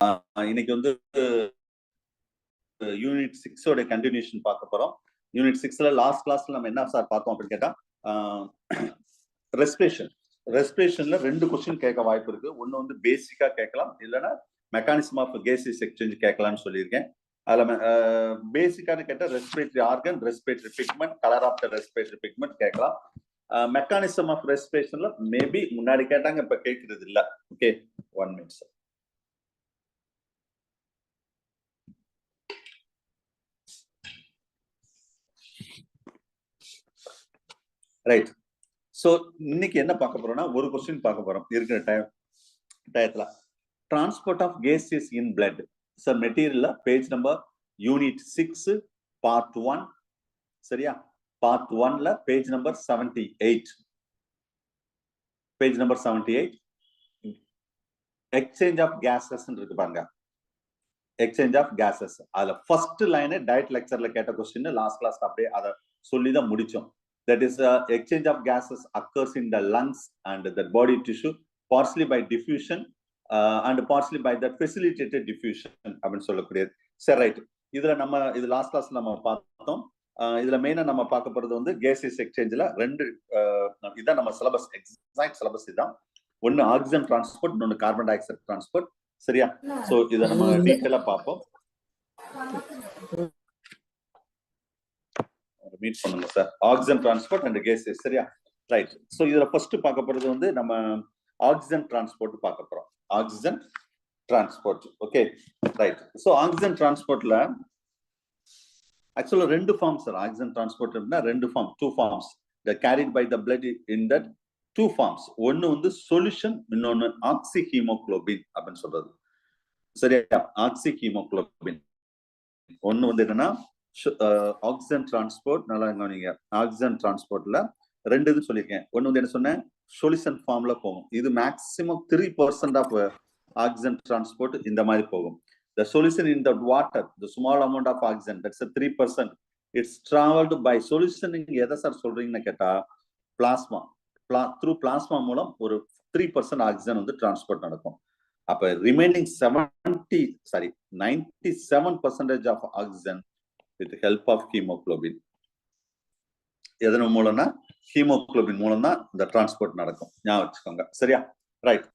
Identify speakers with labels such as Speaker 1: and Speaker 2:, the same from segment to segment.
Speaker 1: இன்னைக்கு வந்து unit 6 continuation பார்க்க போறோம். யூனிட் 6ல லாஸ்ட் கிளாஸ்ல நம்ம என்ன சார் பார்த்தோம் அப்படின்னு கேட்டா ரெஸ்பிரேஷன்ல 2 கொஸ்டின் கேட்க வாய்ப்பு இருக்கு. ஒன்னு வந்து பேசிக்கா கேட்கலாம், இல்லைன்னா மெக்கானிசம் ஆஃப் கேசஸ் எக்ஸ்சேஞ்ச் கேட்கலாம்னு சொல்லியிருக்கேன். அதுல பேசிக்கான கேட்டா respiratory organ, respiratory pigment, colour of the respiratory pigment கேட்கலாம். மெக்கானிசம் ஆஃப் ரெஸ்பிரேஷன்ல மேபி முன்னாடி கேட்டாங்க, இப்ப கேட்கறது இல்ல. Okay, 1 minute sir. Right. So இன்னைக்கு என்ன பார்க்க போறோம்னா, ஒரு கொஸ்டின் பார்க்க போறோம் இருக்கிற டயத்துல. Transport of gases in blood. Sir மெட்டீரியல்ல பேஜ் நம்பர் யூனிட் 6 பார்ட் 1. சரியா? பார்ட் 1ல page number 78. Page number 78 exchange of gases இருக்கு பாருங்க. Exchange of gases. அதுல ஃபர்ஸ்ட் லைன் டயட் லெக்சர்ல கேட்ட கொஸ்டின் லாஸ்ட் கிளாஸ் அப்படியே அதை சொல்லி தான் முடிச்சோம். That is, exchange of gases occurs in the lungs and the body tissue, partially by diffusion and partially by the facilitated diffusion அப்படின்னு சொல்லக்கூடியது. சரி, ரைட். இது லாஸ்ட் கிளாஸ் நம்ம பார்த்தோம். இதுல மெயினா நம்ம பார்க்க போறது வந்து கேசஸ் எக்ஸ்சேஞ்சில் 2 இதான் நம்ம சிலபஸ், எக்ஸாக்ட் சிலபஸ் இதுதான். ஒன்னு ஆக்சிஜன் டிரான்ஸ்போர்ட், இன்னொன்னு கார்பன் டை ஆக்சைடு டிரான்ஸ்போர்ட். சரியா? சோ இதை நம்ம டீட்டெயிலா பார்ப்போம். மீட் பண்ணுங்க sir. Oxygen transport and gases. சரியா? ரைட். சோ இதுல ஃபர்ஸ்ட் பார்க்க போறது வந்து நம்ம ஆக்சிஜன் டிரான்ஸ்போர்ட் பார்க்க போறோம். Oxygen transport. Okay, right. So oxygen டிரான்ஸ்போர்ட்ல ஆக்சுவலா 2 ஃபார்ம்ஸ் சார். ஆக்சிஜன் டிரான்ஸ்போர்ட் அப்படின்னா 2 form, 2 forms carried by the blood in that 2 forms. ஒன்னு வந்து சொல்யூஷன், இன்னொன்னு ஆக்சி ஹீமோகுளோபின் அப்படின்னு சொல்றது. சரியா? ஆக்சி ஹீமோகுளோபின். ஒன்னு வந்து என்னன்னா ஆக்சிஜன் டிரான்ஸ்போர்ட். நல்லா கவனிங்க. ஆக்சிஜன் டிரான்ஸ்போர்ட்ல 2 இது சொல்லியிருக்கேன். ஒன்னு வந்து என்ன சொன்னேன், சொல்யூஷன் ஃபார்ம்ல போகும். இது மேக்ஸிமம் 3% ஆஃப் ஆக்சிஜன் டிரான்ஸ்போர்ட் இந்த மாதிரி போகும். The solution in the water, the small amount of oxygen, that's a 3%. It's traveled by solution. எதை சார் சொல்றீங்கன்னு கேட்டா பிளாஸ்மா. த்ரூ பிளாஸ்மா மூலம் ஒரு 3% ஆக்சிஜன் வந்து டிரான்ஸ்போர்ட் நடக்கும். அப்ப remaining 97% of oxygen with the help of hemoglobin. எதன் மூலம்னா ஹீமோகுளோபின் மூலம் தான் இந்த டிரான்ஸ்போர்ட் நடக்கும். ஞாபகம் வச்சுக்கோங்க. சரியா? ரைட்.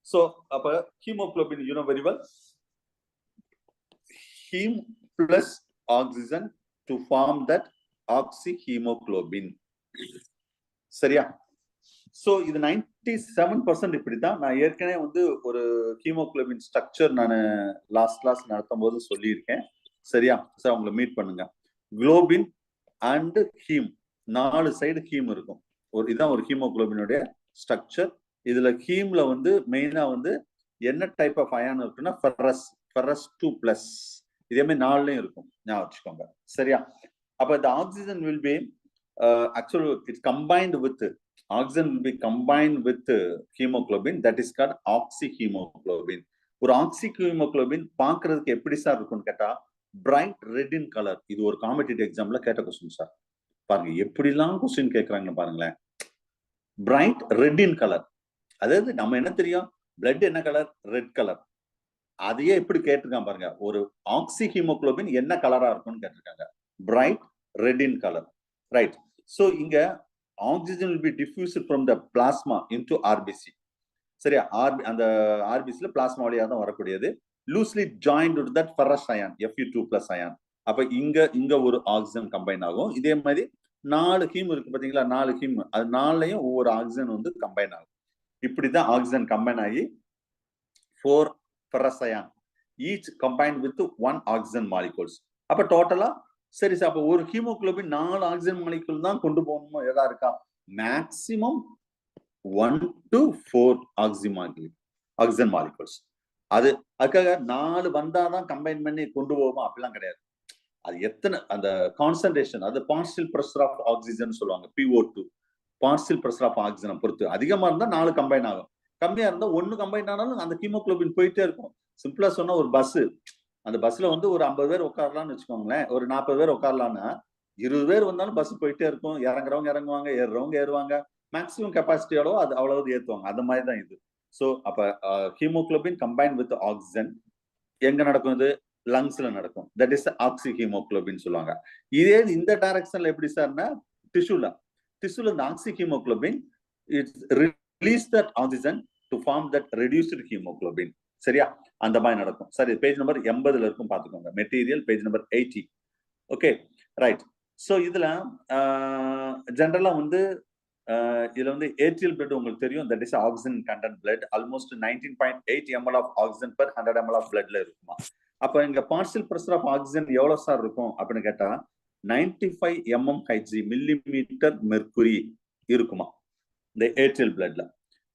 Speaker 1: சோ அப்ப haemoglobin you know very well, heme plus oxygen to form that oxyhaemoglobin. சரியா? சோ இது 97% இப்படிதான். நான் ஏற்கனவே வந்து ஒரு ஹீமோகுளோபின் ஸ்ட்ரக்சர் நான் லாஸ்ட் கிளாஸ் நடத்தும் போது சொல்லியிருக்கேன். சரியா? சார் உங்களை மீட் பண்ணுங்க. Globin and heme, 4 side heme இருக்கும். இதுதான் ஒரு ஹீமோகுளோபினுடைய ஸ்ட்ரக்சர். இதுல ஹீம்ல வந்து மெயினா வந்து என்ன டைப் ஆஃப் அயான் இருக்குன்னா ஃபெரஸ் 2+. இதே மாதிரி 4லயும் இருக்கும். ஞாபகம் வச்சுக்கோங்க. சரியா? அப்ப இந்த oxygen will be actually it's combined with oxygen will be combined with haemoglobin, that is called oxy haemoglobin. ஒரு ஆக்சி ஹீமோகுளோபின் பாக்குறதுக்கு எப்படி சார் இருக்கும்னு கேட்டா பிரைட் ரெட் இன் கலர். இது ஒரு காம்படிட்டிவ் எக்ஸாம்ல கேட்ட கொஸ்டின் சார். பாருங்க எப்படிலாம் கொஸ்டின் கேட்கறாங்கன்னு பாருங்களேன். பிரைட் ரெட் இன் கலர், அதாவது நம்ம என்ன தெரியும், பிளட் என்ன கலர், ரெட் கலர். அதையே எப்படி கேட்டிருக்காங்க பாருங்க. ஒரு ஆக்சி ஹீமோகுளோபின் என்ன கலரா இருக்கும்னு கேட்டிருக்காங்க. Bright red in colour. Right. So இங்க oxygen will be diffused from the plasma into RBC. சரியா? அந்த ஆர்பிசில பிளாஸ்மா வழியா தான் வரக்கூடியது. Loosely joint with that ferrous ion, Fe2+ ion. அப்ப இங்க ஒரு ஆக்சிஜன் கம்பைன் ஆகும். இதே மாதிரி 4 ஹீம் இருக்கு பாத்தீங்களா, 4 ஹீம், அது 4லயும் ஒவ்வொரு ஆக்சிஜன் வந்து கம்பைன் ஆகும். இப்படிதான் ஆக்சிஜன் கம்பைன் ஆகி 4 ferrous ion each combine with 1 oxygen molecules. அப்ப டோட்டலா சரி சார், அப்ப ஒரு ஹீமோகுளோபின் 4 ஆக்சிஜன் மாலிகூல் தான் கொண்டு போகணுமோ? எதா இருக்கா? Maximum 1 to 4 oxygen molecules. அதுக்காக 4 வந்தாதான் கம்பைன் பண்ணி கொண்டு போவோமா? அப்படிலாம் கிடையாது. அது எத்தனை அந்த கான்சன்ட்ரேஷன், அது பார்ஷியல் பிரஷர் ஆஃப் ஆக்சிஜன் சொல்லுவாங்க, PO2. பார்ஷியல் பிரஷர் ஆஃப் ஆக்சிஜனை பொறுத்து அதிகமா இருந்தா 4 கம்பைன் ஆகும், கம்மியா இருந்தா 1 கம்பைன் ஆனாலும் அந்த ஹீமோகுளோபின் போயிட்டே இருக்கும். சிம்பிளா சொன்னா ஒரு பஸ், அந்த பஸ்ல வந்து ஒரு 50 பேர் உட்காரலாம்னு வச்சுக்கோங்களேன். ஒரு 40 பேர் உட்காரலாம்னா 20 பேர் வந்தாலும் பஸ் போயிட்டே இருக்கும். இறங்குறவங்க இறங்குவாங்க, ஏறுறவங்க ஏறுவாங்க. மேக்ஸிமம் கெப்பாசிட்டி எவ்வளவோ அது அவ்வளவு ஏற்றுவாங்க. அந்த மாதிரி தான் இது. ஸோ அப்ப ஹீமோகுளோபின் கம்பைன் வித் ஆக்சிஜன் எங்க நடக்கும்? இது லங்ஸ்ல நடக்கும். தட் இஸ் ஆக்சி ஹீமோகுளோபின் சொல்லுவாங்க. இதே இந்த டைரக்ஷன்ல எப்படி சார்னா டிஷ்யூல இந்த oxy haemoglobin it's release that oxygen to form that reduced haemoglobin. சரியா? அந்த மாதிரி நடக்கும். சரி, பேஜ் நம்பர் 80ல இருக்கும் பாத்துக்கோங்க. Material page number 80. Okay, right. So இதுல ஜெனரலா வந்து இதுல வந்து ஏட்ரியல் பிளட் உங்களுக்கு தெரியும். That is oxygen content blood. Almost 19.8 ml of oxygen per 100 ml of பிளட்ல இருக்குமா. அப்ப இங்க பார்ஷியல் பிரஷர் ஆஃப் ஆக்சிஜன் எவ்வளவு சார் இருக்கும் அப்படின்னு கேட்டா 95 mmHg millimeter mercury இருக்குமா இந்த ஏட்ரியல் பிளட்ல.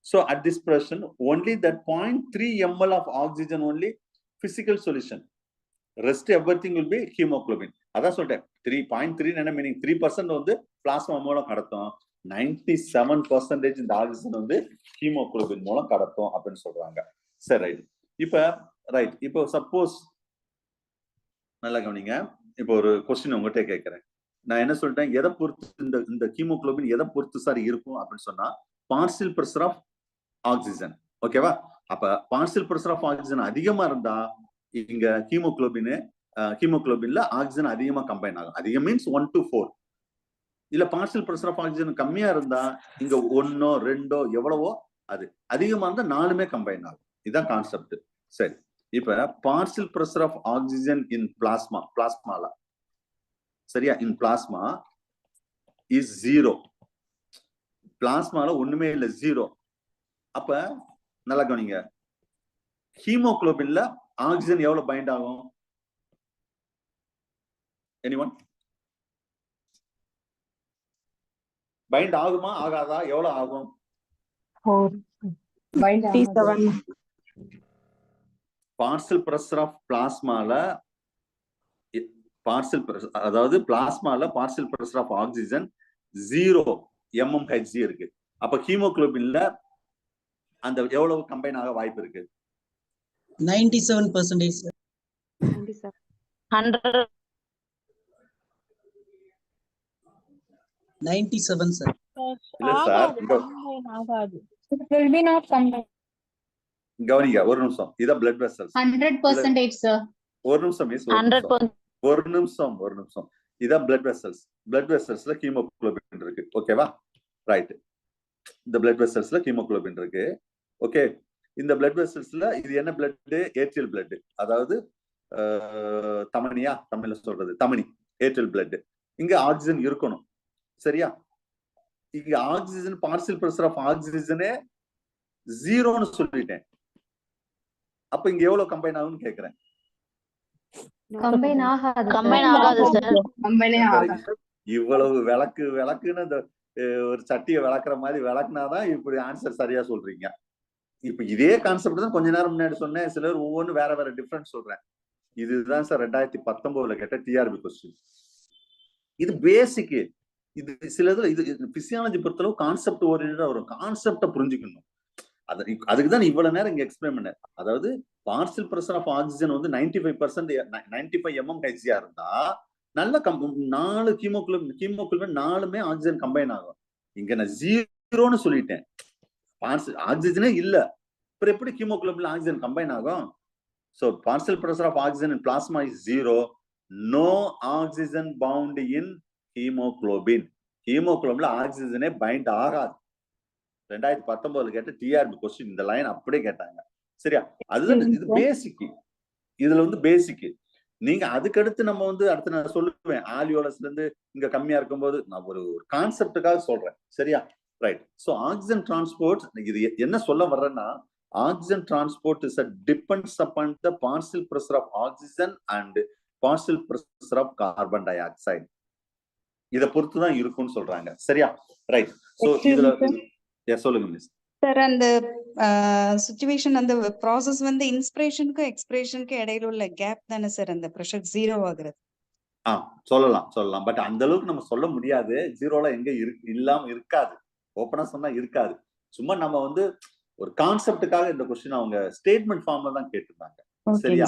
Speaker 1: So at this pressure only that 0.3 ml of oxygen only physical solution, rest everything will be hemoglobin. அதான் சொல்றேன் 3.3 என்ன மீனிங் 3% வந்து பிளாஸ்மா மூலம் கடத்தும், 97% இந்த ஆக்சிஜன் வந்து ஹீமோகுளோபின் மூலம் கடத்தும் அப்படின்னு சொல்றாங்க. சரி, ரைட். இப்போ சப்போஸ் நல்லா கவனிங்க. இப்போ ஒரு கொஸ்டின் உங்ககிட்ட கேட்கிறேன். நான் என்ன சொல்லிட்டேன், எதை பொறுத்து இந்த ஹீமோகுளோபின் எதை பொறுத்து சார் இருக்கும் அப்படின்னு சொன்னா பார்ஷியல் பிரஷர் ஆஃப் ஆக்சிஜன். ஓகேவா? அப்ப பார்ஷியல் பிரஷர் ஆஃப் ஆக்சிஜன் அதிகமா இருந்தா இங்க ஹீமோகுளோபின்ல ஆக்சிஜன் அதிகமா கம்பைன் ஆகும். அதிகம் மீன்ஸ் 1 to 4. இல்ல பார்ஷியல் பிரஷர் ஆஃப் ஆக்சிஜன் கம்மியா இருந்தா இங்க 1 2 எவ்வளவோ அது அதிகமா இருந்தா 4மே கம்பைன் ஆகும். இதுதான் கான்செப்ட். சரி, இப்ப partial pressure of oxygen in பிளாஸ்மால சரியா, இன் பிளாஸ்மா இஸ் 0. பிளாஸ்மால ஒண்ணுமே இல்ல, 0. அப்ப நல்லா கவனிங்க, ஹீமோகுளோபின்ல ஆக்சிஜன் எவ்வளவு பைண்ட் ஆகும்? எனிவன்? பைண்ட் ஆகுமா ஆகாதா? எவ்வளவு ஆகும்?
Speaker 2: 4.
Speaker 1: பார்ஷியல் பிரஷர் ஆஃப் பிளாஸ்மால அதாவது பிளாஸ்மால partial pressure of oxygen 0 mmHg இருக்கு. அப்ப ஹீமோகுளோபின்ல அந்த எவ்வளவு கம்பைன் ஆக வாய்ப்பு இருக்கு?
Speaker 3: 97%. 97 சார்.
Speaker 1: இல்ல சார், கவனிங்க ஒரு நிமிஷம். இத பிளட் வெசல்ஸ்
Speaker 4: 100% சார்.
Speaker 1: ஒரு நிமிஷம் மிஸ், ஒரு நிமிஷம். இத பிளட் வெசல்ஸ்ல ஹீமோகுளோபின் இருக்கு. ஓகேவா? ரைட். இந்த பிளட் வெசல்ஸ்ல ஹீமோகுளோபின் இருக்கு. ஓகே, இந்த பிளட் வெசல்ஸ்ல இது என்ன பிளட்? Atrial blood. அதாவது தமனியா, தமிழ்ல சொல்றது தமனி, ஏட்ரியல் பிளட். இங்க ஆக்சிஜன் இருக்கணும். சரியா? இங்க ஆக்சிஜன் பார்ஷியல் பிரஷர் ஆஃப் ஆக்சிஜனே 0ன்னு சொல்லிட்டேன். அப்ப இங்க எவ்வளவு கம்பைன் ஆகும்னு கேக்குறேன்.
Speaker 4: கம்பைன் ஆகாது சார்.
Speaker 1: இவ்வளவு விளக்குன்னு இந்த ஒரு சட்டியை விளக்குற மாதிரி விளக்குனாதான் இப்படி ஆன்சர் சரியா சொல்றீங்க. இப்ப இதே கான்செப்ட் தான் கொஞ்ச நேரம் முன்னாடி சொன்னேன். சிலர் ஒவ்வொன்றும் வேற டிஃபரன்ஸ் சொல்றேன். இதுதான் சார் 2019ல கேட்ட டிஆர்பி கொஸ்டின். இது பேசிக். இது சிலது இது பிசியாலஜி பொறுத்தளவு கான்செப்ட் ஓரியன்டா வரும். கான்செப்டை புரிஞ்சுக்கணும். அதுக்குதான் இவ்வளவு நேரம் இங்க எக்ஸ்பிளைன் பண்ணேன். அதாவது பார்ஷியல் பிரஷர் ஆஃப் ஆக்சிஜன் வந்து 95 mmHg இருந்தா நல்ல 4 ஹீமோகுளோபின் 4மே ஆக்சிஜன் கம்பைன் ஆகும். இங்க நான் 0ன்னு சொல்லிட்டேன். ஆக்சிஜனே இல்ல, அப்புறம் எப்படி ஹீமோகுளோபின் ஆக்சிஜன் கம்பைன் ஆகும்? So partial pressure of oxygen in plasma is 0. No oxygen bound in hemoglobin. ஹீமோகுளோபின்ல ஆக்சிஜனே பைண்ட் ஆகாது. 2019ல கேட்ட டிஆர்பி கொஸ்டின் இந்த லைன் அப்படியே கேட்டாங்க. சரியா? அதுதான் இது பேசிக். இதுல வந்து பேசிக். நீங்க அதுக்கடுத்து நம்ம வந்து அடுத்து நான் சொல்லுவேன், ஆலியோலஸ்ல இருந்து இங்க கம்மியா இருக்கும்போது நான் ஒரு கான்செப்டுக்காக சொல்றேன். சரியா? ரைட். சோ ஆக்சிஜன் டிரான்ஸ்போர்ட், இது என்ன சொல்ல வர்றேன்னா, oxygen transport is a depends upon the partial pressure of oxygen and partial pressure of carbon dioxide. இத பொறுத்து தான் இருக்கும்னு சொல்றாங்க. சரியா? ரைட். சோ இதுல சொல்லுங்க மிஸ்.
Speaker 2: சார், அந்த சிச்சுவேஷன் அந்த ப்ராசஸ் வந்து இன்ஸ்பிரேஷனுக்கு எக்ஸ்பிரேஷனுக்கு இடையில உள்ள கேப் தானே சார் அந்த பிரஷர் 0 ஆகுறது?
Speaker 1: சொல்லலாம். பட் அந்த அளவுக்கு நம்ம சொல்ல முடியாது. 0ல எங்க இல்லாம இருக்காது. ஓபனா சொன்னா இருக்காது. சும்மா நம்ம வந்து ஒரு கான்செப்டுக்காக இந்த கொஸ்டின் அவங்க ஸ்டேட்மெண்ட் ஃபார்ம்ல தான் கேட்டிருந்தாங்க. சரியா?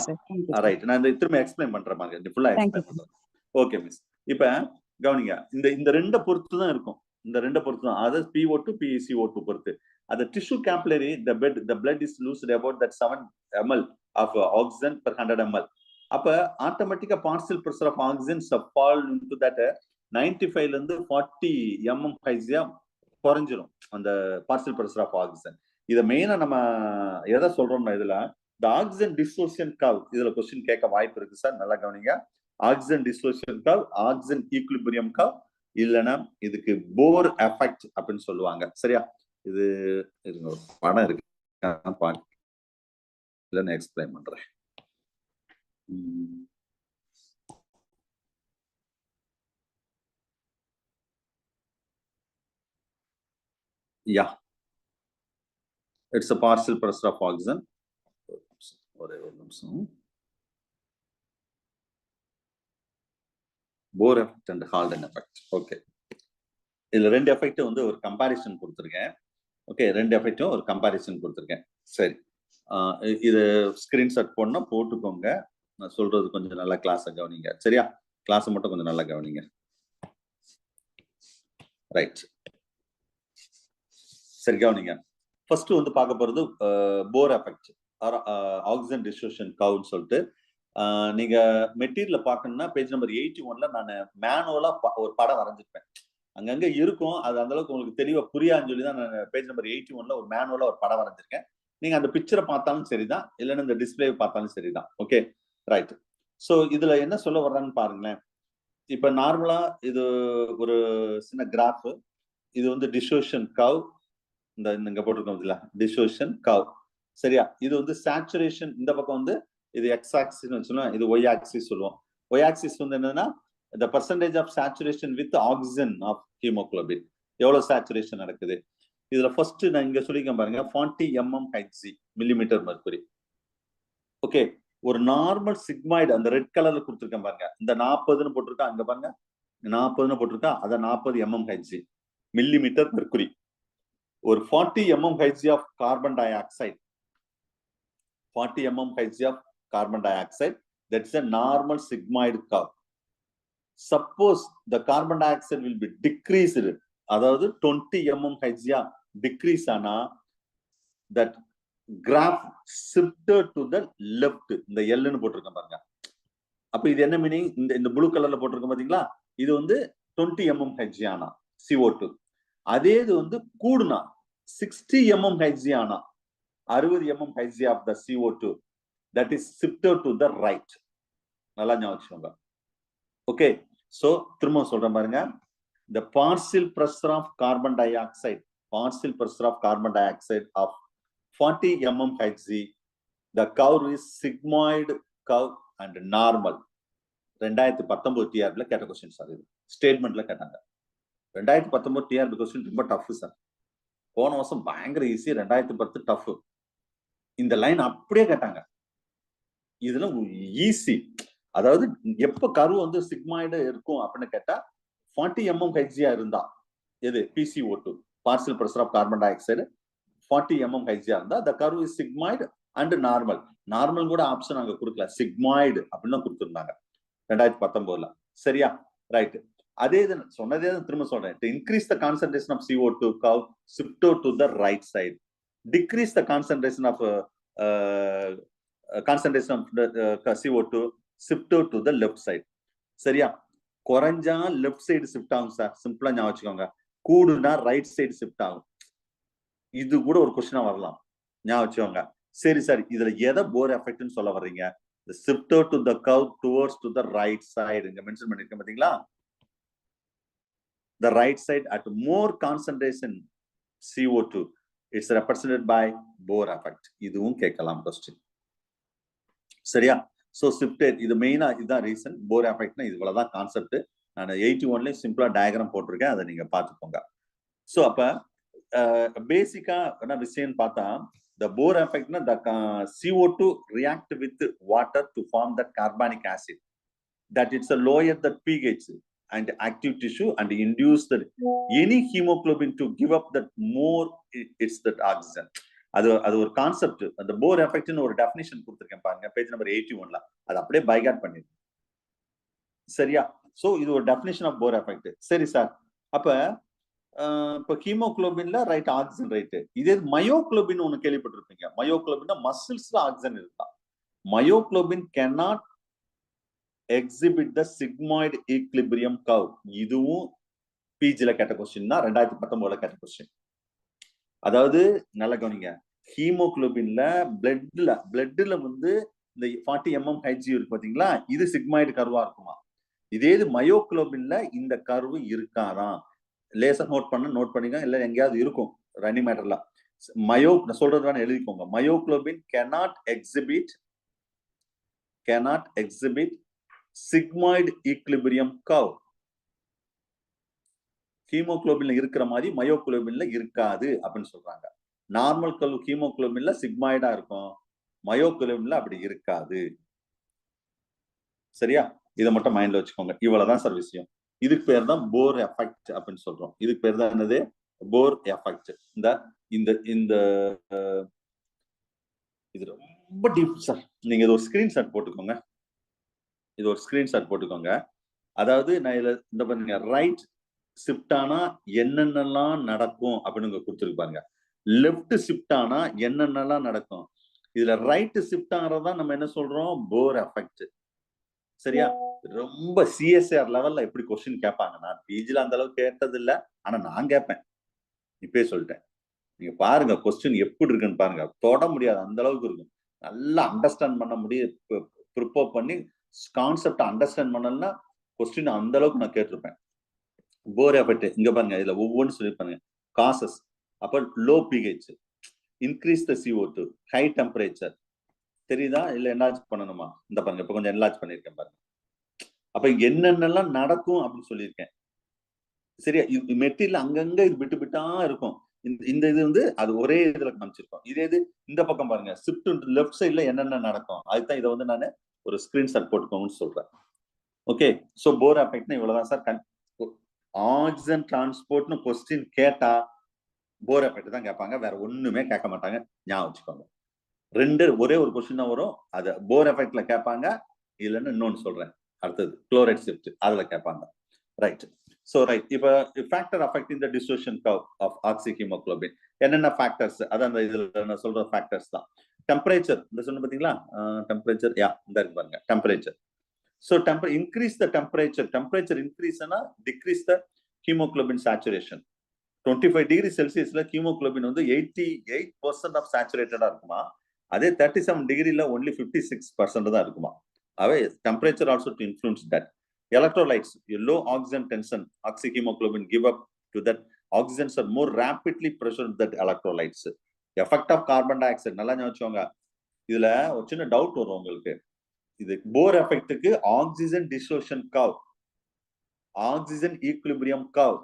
Speaker 1: ரைட். நான் திரும்ப எக்ஸ்பிளைன் பண்றேன் பாருங்க. ஃபுல்லா எக்ஸ்பிளைன் பண்றேன். Okay miss. இப்ப கவனிங்க, இந்த ரெண்ட பொறுத்து தான் இருக்கும். இந்த ரெண்டை பொறுத்து தான். அதாவது PO2 PeCO2 பொறுத்து. அந்த tissue capillary, the blood is loosed about that 7 ml of oxygen per 100 ml. அப்ப ஆட்டோமேட்டிக்கா partial pressure of oxygen fall into that 95 ல இருந்து 40 mmHg குறைஞ்சிரும் அந்த பார்சியல் பிரஷர் ஆஃப் ஆக்சிஜன். இத மெயினா நம்ம எதை சொல்றோம்னா இதுல the oxygen dissociation curve, இதுல கொஸ்டின் கேட்க வாய்ப்பு இருக்கு சார், நல்லா கவனிங்க. oxygen dissociation curve, oxygen equilibrium curve, இல்லைன்னா இதுக்கு போர் எஃபெக்ட் அப்படின்னு சொல்லுவாங்க. சரியா? இது ஒரு படம் இருக்கு, நான் எக்ஸ்பிளைன் பண்றேன். Yeah, it's a partial pressure of oxygen. ஒரே ஒரு நிமிஷம். Bohr effect and Haldane effect. Okay, இதுல ரெண்டு எஃபெக்ட் வந்து ஒரு கம்பாரிசன் கொடுத்துருக்கேன். ஓகே, ரெண்டு எஃபெக்டும் ஒரு கம்பாரிசன் கொடுத்துருக்கேன். சரி, இது ஸ்கிரீன்ஷாட் போடணும்னா போட்டுக்கோங்க. நான் சொல்றது கொஞ்சம் நல்லா கிளாஸை கவனிங்க. சரியா? கிளாஸை மட்டும் கொஞ்சம் நல்லா கவனிங்க. ரைட், சரி கவனிங்க. ஃபர்ஸ்ட் வந்து பார்க்க போறது போர் எஃபெக்ட், ஆக்சிஜன் டிஸ்ட்ரிபியூஷன் கர்வ்னு சொல்லிட்டு. நீங்க மெட்டீரியல பார்க்கணும்னா பேஜ் நம்பர் 81ல நான் மேனுவலா ஒரு படம் வரைஞ்சிருப்பேன். அங்கங்க இருக்கும், அது அந்த அளவுக்கு உங்களுக்கு தெளிவா புரியான்னு சொல்லி தான் நான் பேஜ் நம்பர் 81ல ஒரு மேனுவலா ஒரு படம் வரைஞ்சிருக்கேன். நீங்க அந்த பிக்சரை பார்த்தாலும் சரிதான், இல்லைன்னா இந்த டிஸ்பிளே பார்த்தாலும் சரிதான். Okay, right. ஸோ இதுல என்ன சொல்ல வர்றான்னு பாருங்களேன். இப்ப நார்மலா இது ஒரு சின்ன கிராஃப், இது வந்து டிஸ்ட்ரிபியூஷன் கர்வ், இந்த இங்க போட்டிருக்கோம் இதுல டிஸ்ட்ரிபியூஷன் கர்வ். சரியா? இது வந்து சேச்சுரேஷன், இந்த பக்கம் வந்து இது எக்ஸ் ஆக்சிஸ் வச்சுக்கலாம், இது ஒய் ஆக்சிஸ் சொல்லுவோம். ஒய் ஆக்சிஸ் வந்து என்னன்னா the percentage of saturation with oxygen of hemoglobin, எவ்வளவு சேச்சுரேஷன் நடக்குது. இதுல ஃபர்ஸ்ட் நான் இங்க சொல்லிக்க பாருங்க, 40 mmHg மில்லிமீட்டர் மர்க்குரி. ஓகே, ஒரு நார்மல் சிக்மாய்டு அந்த ரெட் கலர்ல கொடுத்துருக்கேன் பாருங்க, இந்த 40ன்னு போட்டிருக்கா, அங்க பாருங்க 40ன்னு போட்டிருக்கா, அத 40 mmHg மில்லிமீட்டர் மர்க்குரி. ஒரு 40 mmHg of carbon dioxide, 40 mmHg of carbon dioxide, that's a normal sigmoid curve. Suppose the carbon dioxide will be decreased, அதாவது 20 mmHg decrease ஆனா that graph shifted to the left. இந்த L ன்னு போட்டிருக்கேன் பாருங்க. அப்ப இது என்ன மீனிங்? இந்த ப்ளூ கலர்ல போட்டிருக்கோம் பாத்தீங்களா, இது வந்து 20 mmHg ஆனா CO2. அதே இது வந்து கூடுனா 60 mmHg ஆனா 60 mmHg of the CO2, that is shifted to the right. நல்லா ஞாபகம் வச்சுக்கோங்க. ஓகே, சோ திரும்ப சொல்றேன் பாருங்க, the partial pressure of carbon dioxide, partial pressure of carbon dioxide of 40 mmHg, the curve is sigmoid curve and normal. 2019 டிஆர்பில கேட்ட question sir, இது ஸ்டேட்மெண்ட்ல கேட்டாங்க. 2019 TRP question ரொம்ப டஃப் சார். போன வருஷம் பயங்கர ஈஸி, 2010 டஃப். இந்த லைன் அப்படியே கேட்டாங்க. இதுல ஈஸி, அதாவது எப்ப கரு வந்து சிக்மாய்டு இருக்கும் அப்படின்னு கேட்டா 40 mmHg இருந்தா, எது PCO2 partial pressure of carbon dioxide 40 mmHg இருந்தா the curve is sigmoid and normal. Normal கூட ஆப்ஷன் அங்க கொடுக்கல, சிக்மாய்டு அப்படின்னு கொடுத்திருந்தாங்க 2019ல. சரியா? ரைட். அதே இது சொன்னதே திரும்ப சொல்றேன். To increase the concentration of CO2 curve, shift to the right side. Decrease the concentration of CO2, shift to the left side. சரியா? குறைஞ்சா லெஃப்ட் சைடு ஷிஃப்ட் ஆகும் சார், சிம்பிளா ஞாபகம் வச்சுக்கோங்க. கூடுனா ரைட் சைடு ஷிஃப்ட் ஆகும். இது கூட ஒரு கொஸ்டினா வரலாம், ஞாபகம் வச்சுக்கோங்க. சரி சார், இதுல எதை போர் எஃபெக்ட்னு சொல்ல வர்றீங்க? the shifter to the curve towards to the right side, இங்க மென்ஷன் பண்ணிருக்கேன் பாத்தீங்களா, the right side at more concentration CO2, it's represented by Bohr effect. இதுவும் கேட்கலாம் கொஸ்டின். சரியா? சோ shifted, இது மெயினா இதுதான் ரீசன். Bohr effectனா இவ்வளவுதான் கான்செப்ட். நான் 81லயும் சிம்பிளா டயகிராம் போட்டிருக்கேன், அதை நீங்க பாத்துக்கோங்க. சோ அப்ப பேசிக்கா என்ன விஷயம் பார்த்தா, the Bohr effect na the CO2 react with water to form that carbonic acid, that it's a lower the pH and active tissue and induce the any hemoglobin to give up that more, it's that oxygen. அது ஒரு concept. அந்த Bohr effect னு ஒரு definition கொடுத்திருக்கேன் பாருங்க, page number 81ல. அது அப்படியே boycott பண்ணிரு. சரியா? சோ இது ஒரு டெஃபினிஷன் ஆஃப் Bohr effect. சரி சார், அப்ப இப்போ ஹீமோகுளோபின்ல ரைட் ஆக்சிஜன் ரைட்டு. இதே மயோகுளோபின் ஒண்ணு கேள்விப்பட்டிருப்பீங்க. மயோகுளோபின்னா மசில்ஸ்ல ஆக்சிஜன் இருக்கா. Myoglobin cannot exhibit the sigmoid equilibrium curve. இதுவும் பிஜில கேட்ட கொஸ்டின் தான், 2019 கேட்ட கொஸ்டின். அதாவது நல்ல கவனிங்க, ஹீமோகுளோபின்ல பிளட்ல வந்து இந்த 40 mm Hg இருக்கு பாத்தீங்களா, இது சிக்மாய்டு கர்வா இருக்குமா. இதே இது மயோகுளோபின்ல இந்த கர்வு இருக்காதான். லேசா நோட் பண்ணிக்க, இல்ல எங்கேயாவது இருக்கும் ரன்னிங் மேட்டர்ல. நான் சொல்றது வேணா எழுதிக்கோங்க. Myoglobin cannot exhibit sigmoid equilibrium curve. ஹீமோகுளோபின்ல இருக்கிற மாதிரி மயோகுளோபின்ல இருக்காது அப்படின்னு சொல்றாங்க. நார்மல் கர்வ் ஹீமோகுளோபின்ல சிக்மாய்டா இருக்கும், மயோகுளோபின்ல அப்படி இருக்காது. சரியா? இதை மட்டும் மைண்ட்ல வச்சுக்கோங்க. இவ்வளவுதான் சார் விஷயம். இதுக்கு பேர் தான் போர் எஃபெக்ட் அப்படின்னு சொல்றோம். இதுக்கு பேர் தான் என்னது? போர் எஃபெக்ட். இந்த இந்த இந்த இது ரொம்ப டீப் சார். நீங்க இது ஒரு ஸ்கிரீன்ஷாட் போட்டுக்கோங்க. அதாவது நான் இதுல இந்த பாருங்க, ரைட் ஷிஃப்ட் ஆனா என்னென்னலாம் நடக்கும் அப்படின்னு கொடுத்துருக்கு பாருங்க. லெஃப்ட் ஷிஃப்ட் ஆனா என்னென்னலாம் நடக்கும். இதுல ரைட் ஷிஃப்ட் ஆகிறதா நம்ம என்ன சொல்றோம்? போர் எஃபெக்ட். சரியா? ரொம்ப சிஎஸ்ஆர் லெவல்ல எப்படி கொஸ்டின் கேட்பாங்க. நான் பிஜில அந்த அளவுக்கு கேட்டது இல்ல, ஆனா நான் கேட்பேன். இப்பயே சொல்லிட்டேன். நீங்க பாருங்க கொஸ்டின் எப்படி இருக்குன்னு பாருங்க. தொட முடியாது, அந்த அளவுக்கு இருக்கும். நல்லா அண்டர்ஸ்டாண்ட் பண்ண முடியும். ப்ரிப்பேர் பண்ணி கான்செப்ட் அண்டர்ஸ்டாண்ட் பண்ணலன்னா கொஸ்டின் அந்த அளவுக்கு நான் கேட்டிருப்பேன். போர் எஃபெக்ட் இங்க பாருங்க, இதுல ஒவ்வொன்றும் சொல்லிருப்பாங்க. காசஸ், அப்ப low pH, increase the CO2, high temperature. தெரியுதா? இல்ல என்லார்ஜ் பண்ணணுமா? இந்த பாருங்க, இப்ப கொஞ்சம் என்லார்ஜ் பண்ணிருக்கேன் பாருங்க. அப்ப என்னென்னலாம் நடக்கும் அப்படின்னு சொல்லியிருக்கேன். சரியா? மெட்டீரியல் அங்கங்க இது விட்டு விட்டா இருக்கும். இந்த இது வந்து அது ஒரே இதுல காமிச்சிருக்கோம். இதே இது இந்த பக்கம் பாருங்க, ஷிஃப்ட் லெஃப்ட் சைட்ல என்னென்ன நடக்கும், அதுதான் இதை வந்து நான் ஒரு ஸ்கிரீன்ஷாட் போட்டுக்கோங்கன்னு சொல்றேன். ஓகே, சோ போர் எஃபெக்ட்னா இவ்வளவுதான் சார். ஆக்சிஜன் டிரான்ஸ்போர்ட்னு கொஸ்டின் கேட்டா போர் எஃபெக்ட் தான் கேட்பாங்க, வேற ஒண்ணுமே கேட்க மாட்டாங்க. ஞாபகம் வச்சுக்கோங்க. ஒரே ஒரு கொஸ்டின் தான் வரும். அது போர் எஃபெக்ட்ல கேட்பாங்க. இல்லைன்னு இன்னொன்னு சொல்றேன். அடுத்தது குளோரைட் ஷிஃப்ட், அதுல கேட்பாங்க. ரைட். சோ ரைட், இப்ப factor affecting the distribution curve of oxyhaemoglobin. என்னென்ன ஃபேக்டர்ஸ், அதான் அந்த இதுல நான் சொல்ற ஃபேக்டர்ஸ் தான். டெம்பரேச்சர், இந்த சொன்ன பாத்தீங்களா, டெம்பரேச்சர், இந்த இருக்கு பாருங்க temperature. So increase the temperature. Temperature increase na decrease the hemoglobin saturation. 25 degree Celsius la hemoglobin வந்து 88% of saturated இருக்குமா. அதே 37 degree ல only 56% தான் இருக்குமா. அவே temperature also to influence that. Electrolytes, low oxygen tension, oxyhemoglobin give up to that. Oxygens are more rapidly pressured that electrolytes. Effect of carbon dioxide, நல்லா ஞாபகம். இதுல ஒரு சின்ன டவுட் வரும் உங்களுக்கு. இது போர் எஃபெக்ட்டுக்கு oxygen dissociation curve, oxygen equilibrium curve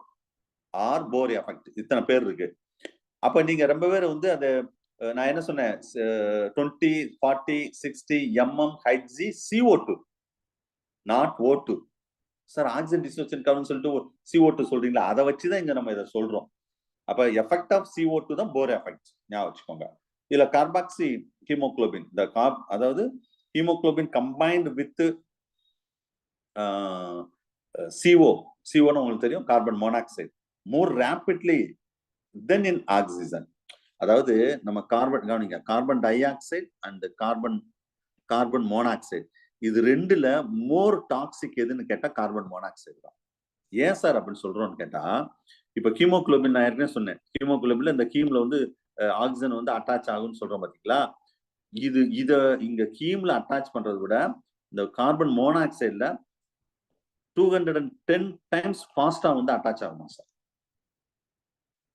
Speaker 1: or Bohr effect, இத்தனை பேர் இருக்கு. அப்ப நீங்க ரொம்ப பேர் வந்து அது நான் என்ன சொன்னேன், 20, 40, 60 mm Hg CO2 not O2. Sir oxygen dissociation கர்வ்னு சொல்லிட்டு CO2 சொல்றீங்களா, அதை வச்சுதான் இங்க நம்ம இதை சொல்றோம். அப்ப எஃபெக்ட் ஆஃப் CO2 தான் போர் எஃபெக்ட், ஞாபகம் வச்சுக்கோங்க. இதுல கார்பாக்சி ஹீமோகுளோபின், அதாவது hemoglobin combined with CO னு உங்களுக்கு தெரியும், carbon monoxide, more rapidly than in oxygen. அதாவது நம்ம கார்பன் கவனிங்க, carbon di oxide and carbon monoxide, இது ரெண்டுல மோர் டாக்ஸிக் எதுன்னு கேட்டா கார்பன் மோனாக்சைடு தான். ஏன் சார் அப்படின்னு சொல்றோம்னு கேட்டா, இப்ப ஹீமோகுளோபின் நான் ஏற்கனவே சொன்னேன், ஹீமோகுளோபின்ல இந்த ஹீம்ல வந்து ஆக்சிஜன் வந்து அட்டாச் ஆகும்னு சொல்றோம் பாத்தீங்களா. இத இங்க ஹீம்ல அட்டாச் பண்றதை விட இந்த கார்பன் மோனாக்சைடுல 210 டைம்ஸ் ஃபாஸ்டா வந்து அட்டாச் ஆகுமா சார்.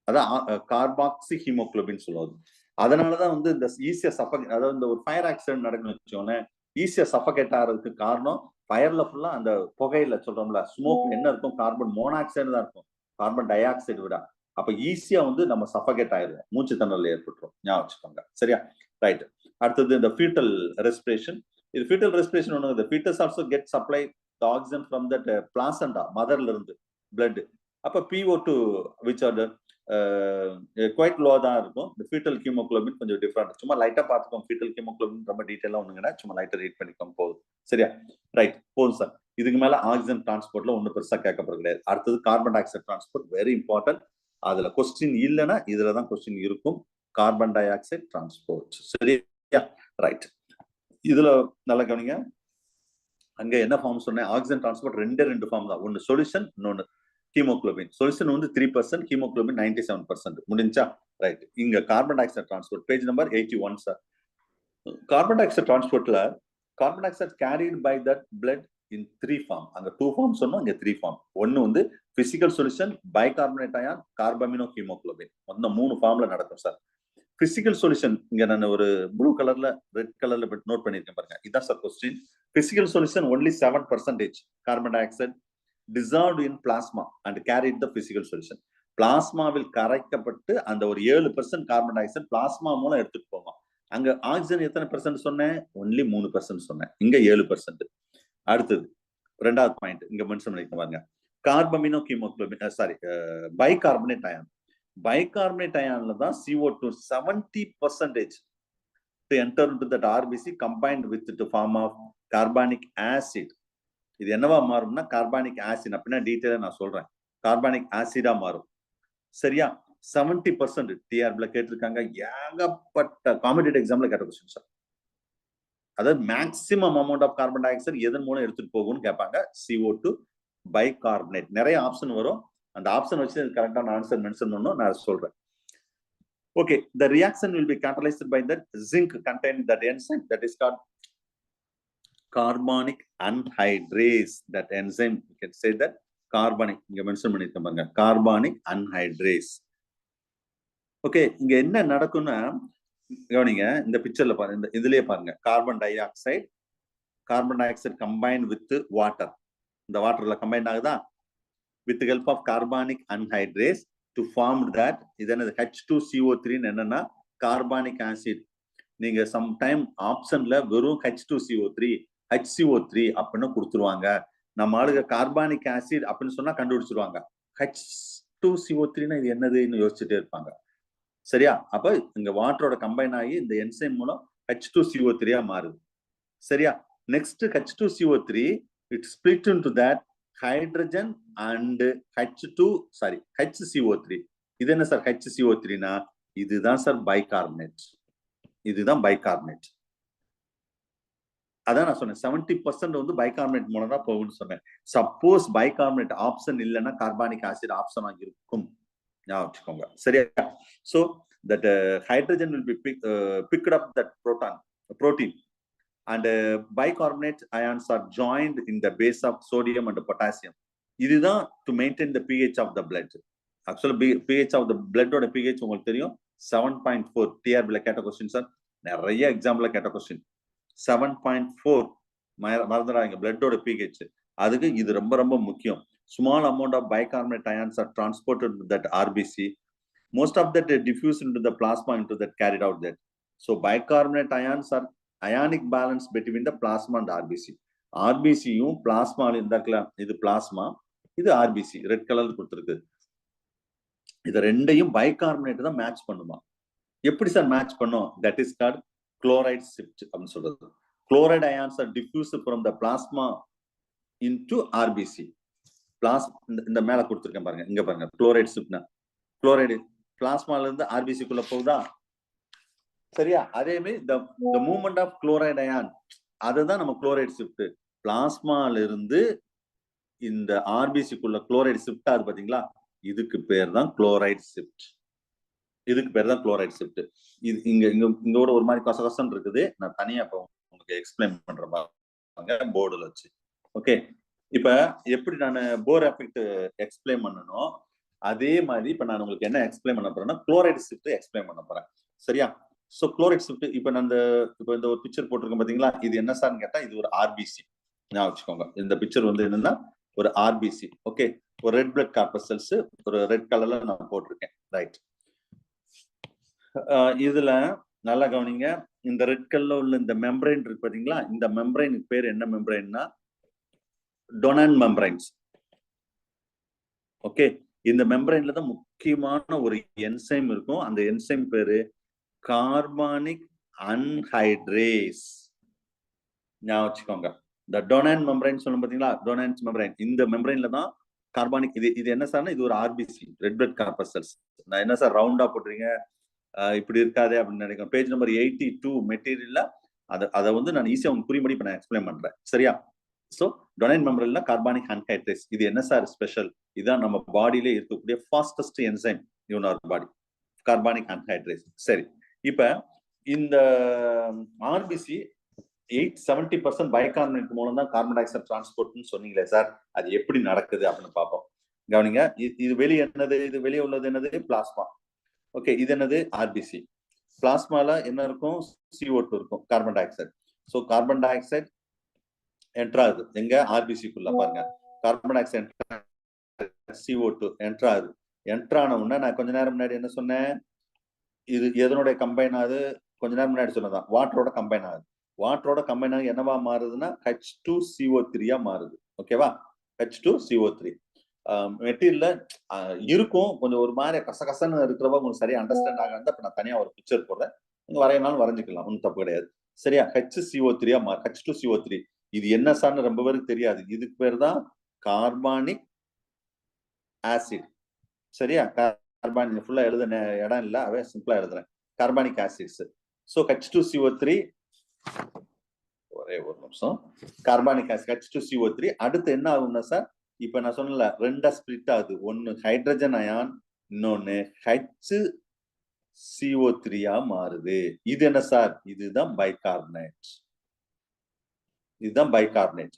Speaker 1: அதான் கார்பாக்சி ஹீமோகுளோபின் சொல்லுவது. அதனாலதான் வந்து இந்த ஈஸியா சஃபகேட், அதாவது இந்த ஒரு ஃபயர் ஆக்சிடென்ட் நடக்குன்னு வச்சோன்னே ஈஸியா சஃபகேட் ஆகிறதுக்கு காரணம், ஃபயர்ல ஃபுல்லா அந்த புகையில சொல்றோம்ல, ஸ்மோக் என்ன இருக்கும், கார்பன் மோனாக்சைடு தான் இருக்கும், கார்பன் டை ஆக்சைடு விட. அப்ப ஈஸியா வந்து நம்ம சஃபகேட் ஆயிடுவோம், மூச்சு திணறல் ஏற்பட்டுரும், ஞாபகம் வச்சுக்கோங்க. சரியா? ரைட். அடுத்தது இந்த ஃபீட்டல் ரெஸ்பிரேஷன். இது ஃபீட்டல் ரெஸ்பிரேஷன் ஒண்ணு, the fetus also get supply the oxygen from that placenta, மதர்ல இருந்து blood. அப்ப PO2 which are quite low தான் இருக்கும். இந்த ஃபீட்டல் ஹீமோகுளோபின் கொஞ்சம் டிஃபரெண்ட். சும்மா லைட்டா பார்த்துக்கோங்க, ஃபீட்டல் ஹீமோகுளோபின் ரொம்ப டீடைலா ஒண்ணுங்கன்னா சும்மா லைட்டா ரீட் பண்ணிக்கோங்க போதும். சரியா? ரைட், போதும் சார். இதுக்கு மேல ஆக்சிஜன் டிரான்ஸ்போர்ட்ல ஒன்னும் பெருசா கேட்கப்படுறது கிடையாது. அடுத்தது carbon dioxide transport, very important. அதுல கொஸ்டின் இல்லைன்னா இதுலதான் கொஸ்டின் இருக்கும். Carbon dioxide transport. சரியா? ரைட். இதுல நல்ல கவனிங்க. அங்க என்ன ஃபார்ம் சொன்னேன்? ஆக்சிஜன் டிரான்ஸ்போர்ட் ரெண்டு ஃபார்ம் தான். ஒன்னு சொல்யூஷன், இன்னொன்னு ஹீமோகுளோபின். சொல்யூஷன் வந்து 3%, ஹீமோகுளோபின் 97%. முடிஞ்சா? ரைட். இங்க carbon dioxide transport page number 81 sir. Carbon dioxide டிரான்ஸ்போர்ட்ல carbon dioxide carried by that blood in 3 form. அங்க 2 ஃபார்ம் சொன்னோம், இங்க 3 ஃபார்ம். ஒன்னு வந்து physical solution, bicarbonate ion, carbamino haemoglobin. மொத்தம் 3 ஃபார்ம்ல நடக்கும் சார். பிசிக்கல் சொல்யூஷன் இங்க நான் ஒரு ப்ளூ கலர்ல ரெட் கலர்ல நோட் பண்ணிருக்கேன் பாருங்க. இதான் sir question. Physical solution only 7% carbon di oxide dissolved in plasma and carried the physical solution. பிளாஸ்மாவில் கரைக்கப்பட்டு அந்த ஒரு 7% கார்பன் டை ஆக்சைடு பிளாஸ்மா மூலம் எடுத்துட்டு போவோம். அங்க ஆக்சிஜன் எத்தனை % சொன்னேன்? only 3% சொன்னேன். இங்க 7%. அடுத்தது ரெண்டாவது பாயிண்ட் இங்க மென்ஷன் பண்ணிருக்கேன் பாருங்க. Carbamino haemoglobin bicarbonate ion. Bicarbonate அயான்ல தான் CO2 70% to enter into that RBC combined with the form of carbonic acid. இது என்னவா மாறும்னா கார்பானிக் ஆசிட். அப்படின்னா டீட்டெயிலா நான் சொல்றேன். கார்பானிக் ஆசிடா மாறும். சரியா? 70% டிஆர்பில கேட்டிருக்காங்க. ஏகப்பட்ட காம்படிட்டிவ் எக்ஸாம்ல கேட்ட கொஸ்டின் சார். அதாவது maximum amount of carbon dioxide எதன் மூலம் எடுத்துட்டு போகும்னு கேட்பாங்க. CO2 bicarbonate. நிறைய ஆப்ஷன் வரும். அந்த ஆப்ஷன் வச்சு கரெக்டான ஆன்சர் மென்ஷன் பண்ணணும். நான் சொல்றேன். Okay, the reaction will be catalyzed by that zinc contained that enzyme that is called carbonic anhydrase. That enzyme, you can say that carbonic. இங்க மென்ஷன் பண்ணிருக்கேன் பாருங்க. carbonic anhydrase. ஓகே, இங்க என்ன நடக்கும்னா கவனிங்க. இந்த பிக்சர்ல பாருங்க, இதுலயே பாருங்க. Carbon di oxide combined with water. இந்த வாட்டர்ல கம்பைன் ஆகுதா? with the help of carbonic anhydrase to form that இதனது H2CO3 என்னன்னா கார்பானிக் ஆசிட். நீங்க சம்டைம் ஆப்ஷன்ல வெறும் H2CO3 HCO3 அப்படின்னு கொடுத்துருவாங்க. நம்ம ஆளுங்க கார்பானிக் ஆசிட் அப்படின்னு சொன்னா கண்டுபிடிச்சிருவாங்க. H2CO3னா இது என்னதுன்னு யோசிச்சுட்டே இருப்பாங்க. சரியா? அப்ப இங்க வாட்டரோட கம்பைன் ஆகி இந்த என்சைம் மூலம் H2CO3 மாறுது. சரியா? Next H2CO3 it split into that hydrogen and HCO3. இது என்ன சார் HCO3னா? இதுதான் சார் பைகார்பனேட். இதுதான் பைகார்பனேட். அதான் நான் சொன்னேன் 70% வந்து பைகார்பனேட் மூலம் தான் போகும்னு சொன்னேன். சப்போஸ் பைகார்பனேட் ஆப்ஷன் இல்லைன்னா கார்பானிக் ஆசிட் ஆப்ஷன் இருக்கும். ஞாபகம் வச்சுக்கோங்க. சரியா? So that hydrogen will be picked up that protein and bicarbonate ions are joined in the base of sodium and potassium. இதுதான் to maintain the pH of the blood. Actually pH of the blood ஓட pH உங்களுக்கு தெரியும் 7.4. டிஆர்பில கேட்ட question sir. நிறைய எக்ஸாம்ல கேட்ட question. 7.4 மறந்துடாதீங்க blood-ஓட pH. அதுக்கு இது ரொம்ப ரொம்ப முக்கியம். Small amount of bicarbonate ions are transported to that RBC. Most of that diffuse into the plasma into that carried out that. So bicarbonate ions are ionic balance between the plasma and RBC. RBCயும் plasma இருந்தாக்கலாம். இது plasma, இது RBC. Red கலர்ல கொடுத்துருக்கு. இது ரெண்டையும் bicarbonate தான் match பண்ணுமா? எப்படி சார் மேட்ச் பண்ணும்? That is called chloride shift அப்படின்னு சொல்றது. Chloride ions are diffused from the plasma into RBC. இந்த மேல கொடுத்துருக்கேன் பாருங்க. இங்க பாருங்க. குளோரைட் ஷிஃப்ட்னா குளோரைடு பிளாஸ்மால இருந்து RBCக்குள்ள போகுதா? சரியா? அதே மாதிரி the movement of chloride ion, அதுதான் நம்ம குளோரைட் ஷிஃப்ட். பிளாஸ்மால இருந்து இந்த RBCக்குள்ள குளோரைட் ஷிஃப்ட் ஆகுது பாத்தீங்களா? இதுக்கு பேர் தான் குளோரைட் ஷிஃப்ட். இதுக்கு பேர் தான் குளோரைட் ஷிஃப்ட். இது இங்கோட ஒரு மாதிரி கசகசன் இருக்குது. நான் தனியா இப்போ உங்களுக்கு எக்ஸ்பிளைன் பண்ற பாருங்க போர்டுல வச்சு. ஓகே, இப்ப எப்படி நான் போர் எஃபெக்ட் எக்ஸ்பிளைன் பண்ணணும், அதே மாதிரி இப்ப நான் உங்களுக்கு என்ன எக்ஸ்பிளைன் பண்ண போறேன்னா குளோரைட் ஷிஃப்ட் எக்ஸ்பிளைன் பண்ண போறேன். சரியா? சோ குளோரைட் ஷிஃப்ட் இப்ப நான் இந்த ஒரு பிக்சர் போட்டிருக்கேன் பாத்தீங்களா? இது என்ன சார்னு கேட்டா இது ஒரு RBC. ஞாபகம் வச்சுக்கோங்க. இந்த பிக்சர் வந்து என்னன்னா ஒரு RBC. ஓகே, ஒரு ரெட் பிளட் கார்பஸ் செல்ஸ் ஒரு ரெட் கலர்ல நான் போட்டிருக்கேன். ரைட். இதுல நல்லா கவனிங்க. இந்த ரெட் கலர்ல உள்ள இந்த மெம்பரைன் இருக்கு பாத்தீங்களா? இந்த மெம்பரைனுக்கு பேர் என்ன மெம்பரைன்னா டொனான் மெம்பரைன்ஸ். ஓகே, இந்த மெம்பரைன்ல தான் முக்கியமான ஒரு என்சைம் இருக்கும். அந்த என்சைம் பேரு கார்பானிக் அன்ஹைட்ரேஸ். ஞாபகம் வச்சுக்கோங்க. இந்த டொனான் மெம்பரைன் சொல்லும் பாத்தீங்களா? டொனான்ஸ் மெம்பரைன். இந்த மெம்பரைன்ல தான் கார்பானிக் இது என்ன சார்னா இது ஒரு ஆர்பிசி ரெட் பிளட் கார்பசல்ஸ். நான் என்ன சார் ரவுண்டா போட்டுறீங்க இப்படி இருக்காதே அப்படின்னு நினைக்கிறேன். பேஜ் நம்பர் 82 மெட்டீரியல்ல அதை வந்து நான் ஈஸியா உங்களுக்கு புரியும்படி இப்ப நான் எக்ஸ்பிளைன் பண்றேன். சரியா? சோ டொனைன் மெம்பரேன்ல கார்பானிக் ஆன்ஹைட்ரேஸ் இது என்ன சார் ஸ்பெஷல்? இதான் நம்ம பாடியிலே இருக்கக்கூடிய fastest enzyme in our body, carbonic anhydrase. சரி, இப்ப இந்த ஆர்பிசி 70% பைகார்பனேட் மூலம் தான் கார்பன் டை ஆக்சைடு டிரான்ஸ்போர்ட்னு சொன்னீங்களே சார், அது எப்படி நடக்குது அப்படின்னு பார்ப்போம். கவனிங்க, இது வெளியே என்னது, இது வெளியே உள்ளது என்னது? பிளாஸ்மா. ஓகே, இது என்னது? ஆர்பிசி. பிளாஸ்மால என்ன இருக்கும்? CO2 இருக்கும், carbon dioxide. So carbon dioxide என்ட்ராகுது எங்க? ஆர்பிசிக்குள்ள. பாருங்க, கார்பன் டை ஆக்சைடு CO2 என்ட்ராகுது. என்ட்ரான உடனே நான் கொஞ்ச நேரம் முன்னாடி என்ன சொன்னேன்? இது எதனுடைய கம்பைன் ஆகுது? கொஞ்ச நேரம் முன்னாடி சொன்னதான், வாட்டரோட கம்பைன் ஆகுது. வாட்டரோட கம்பைன் ஆகி என்னவா மாறுதுன்னா H2CO3 மாறுது. ஓகேவா? H2CO3 மெட்டீரியல்ல இருக்கும், கொஞ்சம் ஒரு மாதிரி கசகசன்னு இருக்கிறவங்க உங்களுக்கு சரியா அண்டர்ஸ்டாண்ட் ஆகாது. அப்ப நான் தனியா ஒரு பிக்சர் போடுறேன், நீங்க வரையனாலும் வரைஞ்சிக்கலாம், ஒன்றும் தப்பு கிடையாது. சரியா? HCO3 மாறு. H2CO3 இது என்ன சார்னு ரொம்ப பேருக்கு தெரியாது. இதுக்கு பேர் தான் கார்பானிக் ஆசிட். சரியா? கார்பானிக் ஃபுல்லா எழுத இடம் இல்லை, அவே சிம்பிளா எழுதுறேன். Carbonic acids. ஸோ H2CO3 ஒரே ஒரு நிமிஷம். கார்பானிக் ஆசிட் H2CO3 அடுத்து என்ன ஆகும்னா சார், இப்ப நான் சொன்னல ரெண்டா ஸ்பிளிட் ஆகுது. ஒன்னு ஹைட்ரஜன் அயான், இன்னொன்னு HCO3 மாறுது. இது என்ன சார்? இதுதான் பைகார்பனேட். இதுதான் பைகார்பனேட்.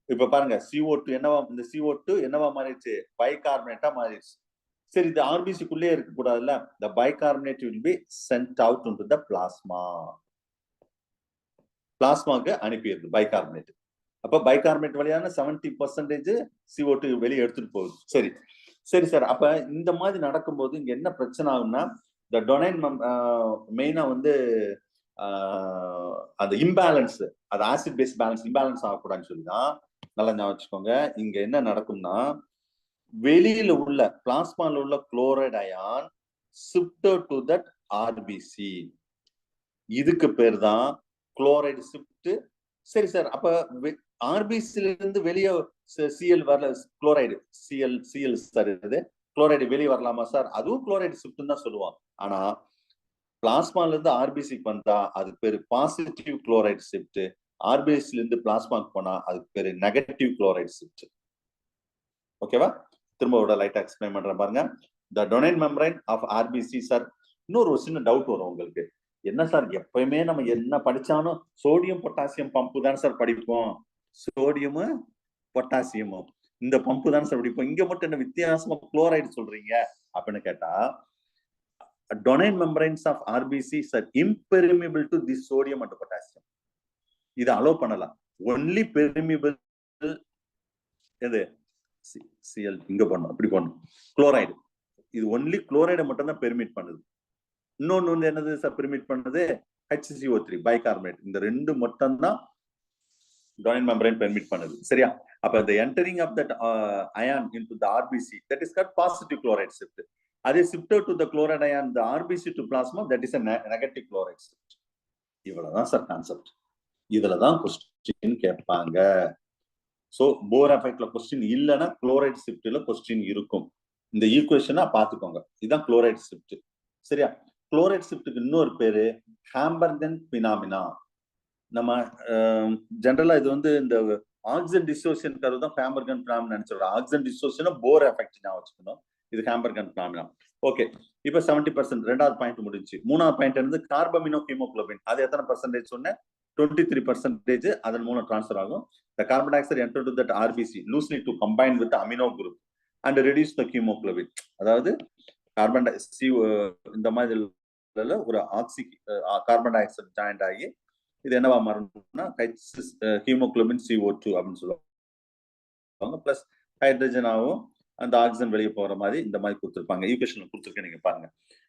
Speaker 1: இப்ப பாருங்க, CO2 என்னவா, இந்த CO2 என்னவா மாறிடுச்சு? பைகார்பனேட்டா மாறிடுச்சு. சரி, இது ஆர்பிசிக்குள்ளே இருக்க கூடாதுல்ல. the bicarbonate will be sent out into the plasma. பிளாஸ்மாக்கு அனுப்பிடுது பைகார்பனேட். அப்ப பைகார்பனேட் வழியான 70% CO2 வெளியே எடுத்துட்டு போகுது. சரி சரி சார், அப்ப இந்த மாதிரி நடக்கும்போது இங்க என்ன பிரச்சனை ஆகும்னா, இந்த டொனைன் மெயினா வந்து அந்த இம்பேலன்ஸ், அது ஆசிட் பேஸ் பேலன்ஸ் இம்பேலன்ஸ் ஆகக்கூடாதுன்னு சொல்லிதான், நல்லா ஞாபகம் வச்சுக்கோங்க. இங்க என்ன நடக்கும்னா, வெளியில உள்ள பிளாஸ்மால உள்ள chloride ion shifted to that RBC. இதுக்கு பேர் தான் குளோரைடு ஷிஃப்ட். சரி சார், அப்ப ஆர்பிசில இருந்து வெளியே சிஎல் வரல, குளோரைடு சிஎல் சார், இது குளோரைடு வெளியே வரலாமா சார்? அதுவும் குளோரைடு ஷிஃப்ட் தான் சொல்லுவான். ஆனா பிளாஸ்மால இருந்து ஆர்பிசிக்கு வந்தா அதுக்கு பேரு பாசிட்டிவ் குளோரைடு ஷிஃப்ட். ஆர்பிசில இருந்து பிளாஸ்மாக்கு போனா அதுக்கு பேரு நெகட்டிவ் குளோரைடு ஷிஃப்ட். ஓகேவா? திரும்ப ஒரு லைட்டா எக்ஸ்பிளைன் பண்றேன் பாருங்க. த டொனைன் மெம்பரைன் ஆஃப் ஆர்பிசி சார். இன்னொரு ஒரு சின்ன டவுட் வரும் உங்களுக்கு, என்ன சார் எப்பயுமே நம்ம என்ன படிச்சாலும் சோடியம் பொட்டாசியம் பம்பு தானே சார் படிப்போம், சோடியமும் பொட்டாசியமும் இந்த பம்பு தானே சார் படிப்போம், இங்க மட்டும் என்ன வித்தியாசமா குளோரைடு சொல்றீங்க அப்படின்னு கேட்டா, Donnan membranes of RBC sir impermeable to the sodium and potassium. இதை அலோவ் பண்ணலாம். ஒன்லி பெர்மிபிள் எது? சிஎல் இங்க பண்ணும், அப்படி பண்ணும் குளோரைடு. இது ஒன்லி குளோரைடை மட்டும் தான் பெர்மிட் பண்ணுது. இன்னொன்னு என்னது சார் பெர்மிட் பண்ணுது? HCO3 bicarbonate. இந்த ரெண்டு மட்டும் தான் டொனைன் மெம்பரைன் பெர்மிட் பண்ணுது. சரியா? அப்ப the entering of that ion into the RBC, that is called positive chloride shift. அதே shifted to the chloride ion the RBC to plasma, that is a negative chloride shift. இவ்வளவுதான் sir concept. இதுலதான் question கேட்பாங்க. So போர் எஃபெக்ட்ல question இல்லைன்னா chloride ஷிஃப்ட்ல question இருக்கும். இந்த ஈக்குவேஷனா பாத்துக்கோங்க. இதுதான் chloride shift. சரியா? குளோரைட் ஷிஃப்ட்டுக்கு இன்னொரு பேரு ஹாம்பர்கன் பினாமினா. நம்ம ஜெனரலா இது வந்து இந்த ஆக்சிஜன் டிசோசியேஷன் கர்வ் தான் ஹாம்பர்கன் பினாமினா நினைச்சோம். ஆக்சிஜன் டிசோசியேஷன் போர் எஃபெக்ட் ஞாபகம் வச்சுக்கணும். இது ஹாம்பர்கன் பினாமினா. ஓகே, இப்ப 70% ரெண்டாவது பாயிண்ட் முடிஞ்சு. மூணாவது பாயிண்ட் வந்து கார்பமினோ ஹீமோகுளோபின். அது எத்தனை பர்சன்டேஜ் சொன்னேன்? 23%. அதன் மூலம் டிரான்ஸ்ஃபர் ஆகும். The carbon dioxide entered to that RBC loosely to combine with the amino group and reduce the hemoglobin. அதாவது கார்பன் இந்த மாதிரி ஒரு ஆக்சி கார்பன் டை ஆக்சைடு ஜாயிண்ட் ஆகி இது என்னவா மாறணும்னா ஹீமோகுளோபின் CO2 அப்படின்னு சொல்லுவாங்க. பிளஸ் ஹைட்ரஜனாவும் அந்த ஆக்சிஜன் வெளியே போற மாதிரி இந்த மாதிரி கொடுத்துருப்பாங்க. ஈக்குவேஷன் கொடுத்துருக்கேன், நீங்க பாருங்க.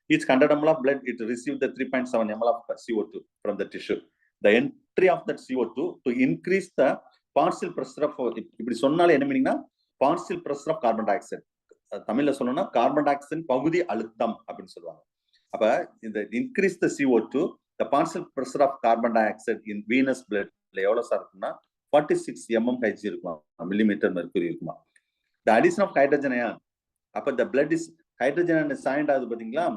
Speaker 1: Each 100 ml of blood it received the 3.7 ml of CO2 from the tissue. The entry of that CO2 to increase the partial pressure of, இப்படி சொன்னாலே என்ன மீனிங்னா partial pressure of carbon dioxide. தமிழ்ல சொல்லணும்னா கார்பன் டை ஆக்சைடு பகுதி அழுத்தம் அப்படின்னு சொல்லுவாங்க. அப்ப இந்த increase the CO2, the partial pressure of carbon dioxide in venous blood எவ்வளவு சார் இருக்குன்னா 46 mmHg இருக்குமா, மில்லிமீட்டர் மெர்க்குரி இருக்குமா. the addition of hydrogen ion. அப்ப the blood is hydrogen ion signed ஆகுது பாத்தீங்களா?